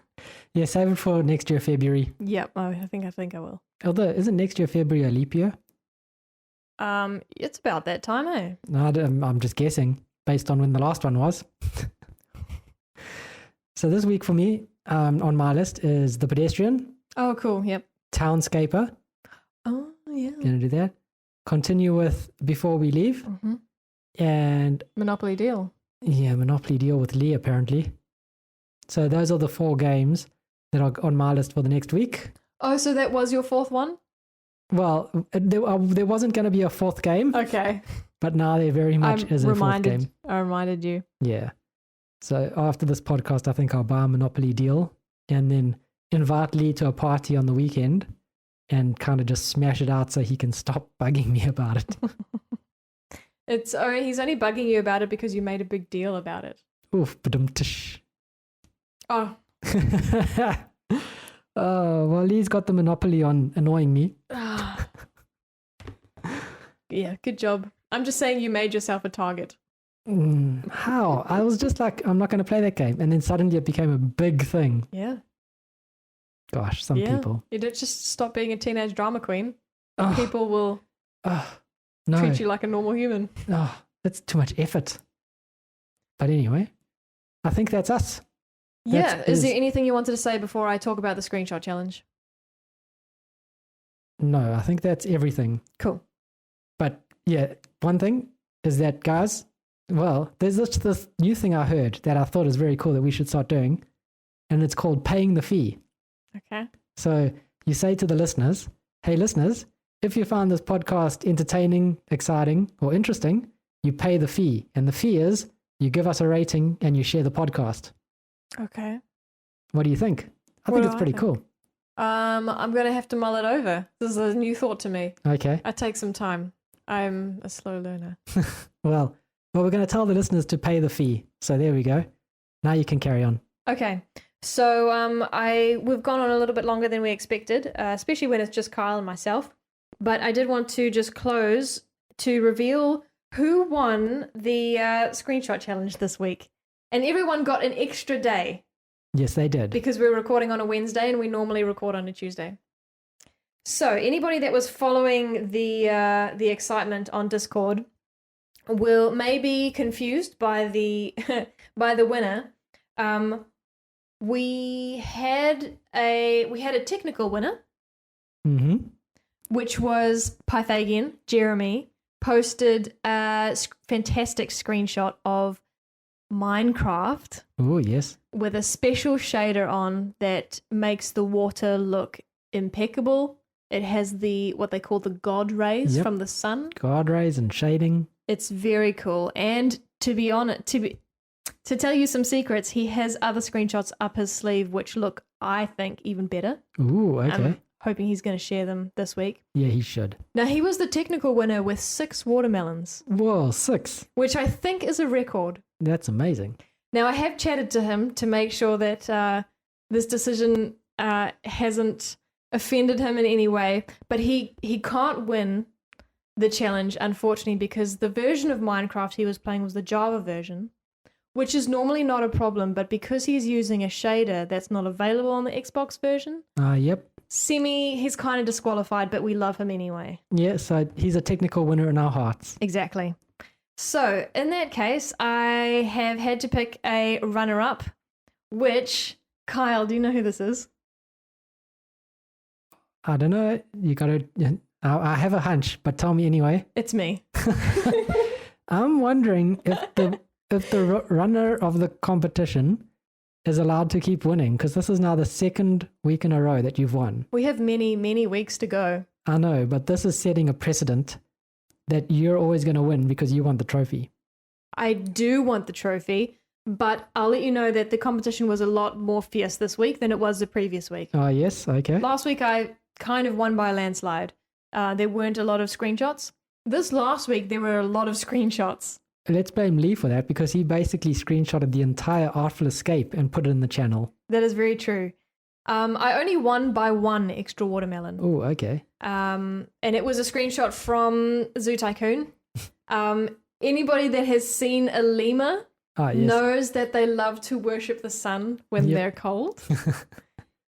[SPEAKER 1] Yeah, save it for next year, February.
[SPEAKER 2] Yep, I think I will.
[SPEAKER 1] Although, isn't next year, February, a leap year?
[SPEAKER 2] It's about that time, eh?
[SPEAKER 1] No, I'm just guessing based on when the last one was. So this week for me, on my list is The Pedestrian.
[SPEAKER 2] Oh, cool. Yep.
[SPEAKER 1] Townscaper.
[SPEAKER 2] Oh, yeah.
[SPEAKER 1] Gonna do that. Continue with Before We Leave.
[SPEAKER 2] Mm-hmm.
[SPEAKER 1] And
[SPEAKER 2] Monopoly Deal.
[SPEAKER 1] yeah, Monopoly Deal with Lee, apparently. So those are the 4 games that are on my list for the next week.
[SPEAKER 2] Oh, so that was your 4th one?
[SPEAKER 1] Well, there wasn't going to be a 4th game,
[SPEAKER 2] Okay.
[SPEAKER 1] but now there very much is a 4th game.
[SPEAKER 2] I reminded you.
[SPEAKER 1] Yeah. So after this podcast, I think I'll buy a Monopoly Deal and then invite Lee to a party on the weekend and kind of just smash it out so he can stop bugging me about it.
[SPEAKER 2] He's only bugging you about it because you made a big deal about it.
[SPEAKER 1] Oof, ba-dum-tish.
[SPEAKER 2] Oh.
[SPEAKER 1] Oh, well, Lee's got the monopoly on annoying me.
[SPEAKER 2] Yeah, good job. I'm just saying you made yourself a target.
[SPEAKER 1] How? I was just like, I'm not going to play that game. And then suddenly it became a big thing.
[SPEAKER 2] Yeah.
[SPEAKER 1] Gosh, some people.
[SPEAKER 2] You don't just stop being a teenage drama queen.
[SPEAKER 1] Oh,
[SPEAKER 2] People will
[SPEAKER 1] no.
[SPEAKER 2] treat you like a normal human.
[SPEAKER 1] Oh, that's too much effort. But anyway, I think that's us.
[SPEAKER 2] Yeah. Is there anything you wanted to say before I talk about the screenshot challenge?
[SPEAKER 1] No, I think that's everything.
[SPEAKER 2] Cool.
[SPEAKER 1] But yeah, one thing is that, guys, well, there's this new thing I heard that I thought is very cool that we should start doing, and it's called paying the fee.
[SPEAKER 2] Okay.
[SPEAKER 1] So you say to the listeners, hey, listeners, if you found this podcast entertaining, exciting, or interesting, you pay the fee. And the fee is you give us a rating and you share the podcast.
[SPEAKER 2] Okay.
[SPEAKER 1] What do you think? I think it's pretty cool.
[SPEAKER 2] I'm going to have to mull it over. This is a new thought to me.
[SPEAKER 1] Okay.
[SPEAKER 2] I take some time. I'm a slow learner.
[SPEAKER 1] Well, we're going to tell the listeners to pay the fee. So there we go. Now you can carry on.
[SPEAKER 2] Okay. So we've gone on a little bit longer than we expected, especially when it's just Kyle and myself. But I did want to just close to reveal who won the screenshot challenge this week. And everyone got an extra day.
[SPEAKER 1] Yes, they did.
[SPEAKER 2] Because we're recording on a Wednesday and we normally record on a Tuesday. So anybody that was following the excitement on Discord may be confused by the by the winner. We had a technical winner, which was Pythagorean Jeremy, posted a fantastic screenshot of Minecraft.
[SPEAKER 1] Oh, yes.
[SPEAKER 2] With a special shader on that makes the water look impeccable. It has what they call the God rays from the sun.
[SPEAKER 1] God rays and shading.
[SPEAKER 2] It's very cool. And to be honest, to tell you some secrets, he has other screenshots up his sleeve which look, I think, even better.
[SPEAKER 1] Ooh, okay.
[SPEAKER 2] I'm hoping he's going to share them this week.
[SPEAKER 1] Yeah, he should.
[SPEAKER 2] Now, he was the technical winner with 6 watermelons.
[SPEAKER 1] Whoa, 6.
[SPEAKER 2] Which I think is a record.
[SPEAKER 1] That's amazing.
[SPEAKER 2] Now, I have chatted to him to make sure that this decision hasn't offended him in any way, but he can't win the challenge, unfortunately, because the version of Minecraft he was playing was the Java version, which is normally not a problem, but because he's using a shader that's not available on the Xbox version,
[SPEAKER 1] Yep.
[SPEAKER 2] he's kind of disqualified, but we love him anyway.
[SPEAKER 1] Yeah, so he's a technical winner in our hearts.
[SPEAKER 2] Exactly. So, in that case, I have had to pick a runner-up, which, Kyle, do you know who this is?
[SPEAKER 1] I don't know. You got to... I have a hunch, but tell me anyway.
[SPEAKER 2] It's me.
[SPEAKER 1] I'm wondering if the runner of the competition is allowed to keep winning, because this is now the 2nd week in a row that you've won.
[SPEAKER 2] We have many, many weeks to go.
[SPEAKER 1] I know, but this is setting a precedent that you're always going to win because you want the trophy.
[SPEAKER 2] I do want the trophy, but I'll let you know that the competition was a lot more fierce this week than it was the previous week.
[SPEAKER 1] Oh, yes? Okay.
[SPEAKER 2] Last week, I kind of won by a landslide. There weren't a lot of screenshots. This last week, there were a lot of screenshots.
[SPEAKER 1] Let's blame Lee for that, because he basically screenshotted the entire Artful Escape and put it in the channel.
[SPEAKER 2] That is very true. I only won by 1 extra watermelon.
[SPEAKER 1] Oh, okay.
[SPEAKER 2] And it was a screenshot from Zoo Tycoon. Anybody that has seen a lemur knows that they love to worship the sun when they're cold.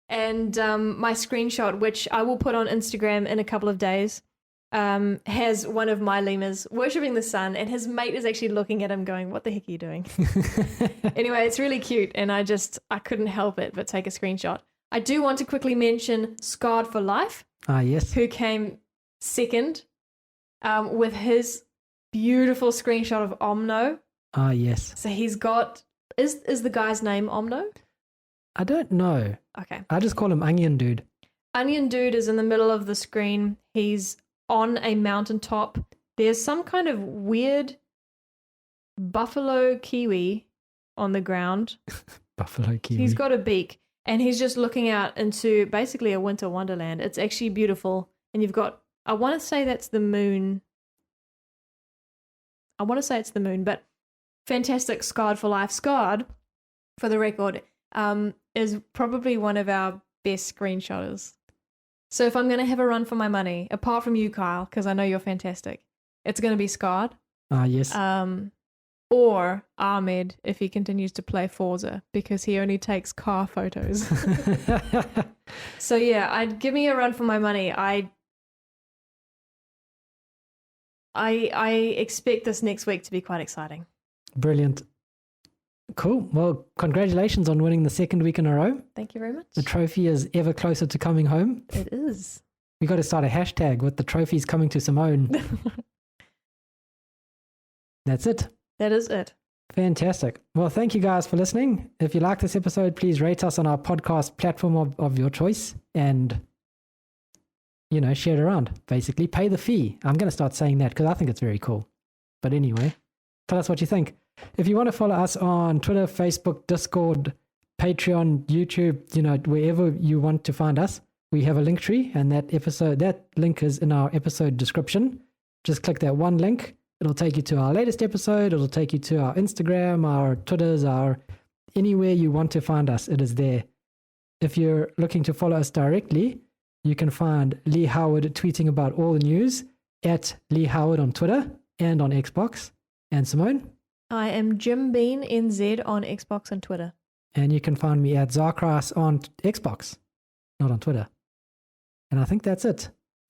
[SPEAKER 2] And my screenshot, which I will put on Instagram in a couple of days, has one of my lemurs worshipping the sun, and his mate is actually looking at him going, what the heck are you doing? Anyway, it's really cute, and I couldn't help it but take a screenshot. I do want to quickly mention Scarred for Life,
[SPEAKER 1] Ah, yes.
[SPEAKER 2] who came second with his beautiful screenshot of Omno.
[SPEAKER 1] Ah, yes.
[SPEAKER 2] So he's got, is the guy's name Omno?
[SPEAKER 1] I don't know.
[SPEAKER 2] Okay.
[SPEAKER 1] I just call him Onion Dude.
[SPEAKER 2] Onion Dude is in the middle of the screen. He's on a mountaintop. There's some kind of weird buffalo kiwi on the ground.
[SPEAKER 1] Buffalo kiwi.
[SPEAKER 2] He's got a beak and he's just looking out into basically a winter wonderland. It's actually beautiful. And you've got, I want to say that's the moon. But fantastic. Scarred for Life. Scarred, for the record, is probably one of our best screenshotters. So if I'm going to have a run for my money, apart from you, Kyle, because I know you're fantastic, it's going to be Scarred.
[SPEAKER 1] Ah, yes.
[SPEAKER 2] Or Ahmed if he continues to play Forza, because he only takes car photos. So yeah, I'd give me a run for my money. I expect this next week to be quite exciting.
[SPEAKER 1] Brilliant. Cool. Well, congratulations on winning the second week in a row.
[SPEAKER 2] Thank you very much.
[SPEAKER 1] The trophy is ever closer to coming home.
[SPEAKER 2] It is.
[SPEAKER 1] We got to start a hashtag with the trophies coming to Simone. That's it.
[SPEAKER 2] That is it.
[SPEAKER 1] Fantastic. Well, thank you guys for listening. If you like this episode, please rate us on our podcast platform of your choice and, share it around. Basically, pay the fee. I'm going to start saying that because I think it's very cool. But anyway, tell us what you think. If you want to follow us on Twitter, Facebook, Discord, Patreon, YouTube, wherever you want to find us, we have a link tree, and that link is in our episode description. Just click that one link. It'll take you to our latest episode. It'll take you to our Instagram, our Twitters, anywhere you want to find us, it is there. If you're looking to follow us directly, you can find Lee Howard tweeting about all the news at Lee Howard on Twitter and on Xbox. And Simone?
[SPEAKER 2] I am Jim Bean NZ on Xbox and Twitter.
[SPEAKER 1] And you can find me at Zarkras on Xbox, not on Twitter. And I think that's it.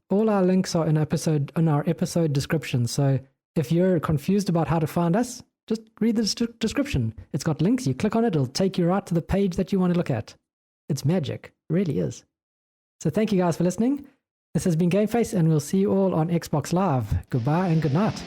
[SPEAKER 1] All our links are in our episode description. So if you're confused about how to find us, just read the description. It's got links. You click on it, it'll take you right to the page that you want to look at. It's magic. It really is. So thank you guys for listening. This has been Game Face, and we'll see you all on Xbox Live. Goodbye and good night.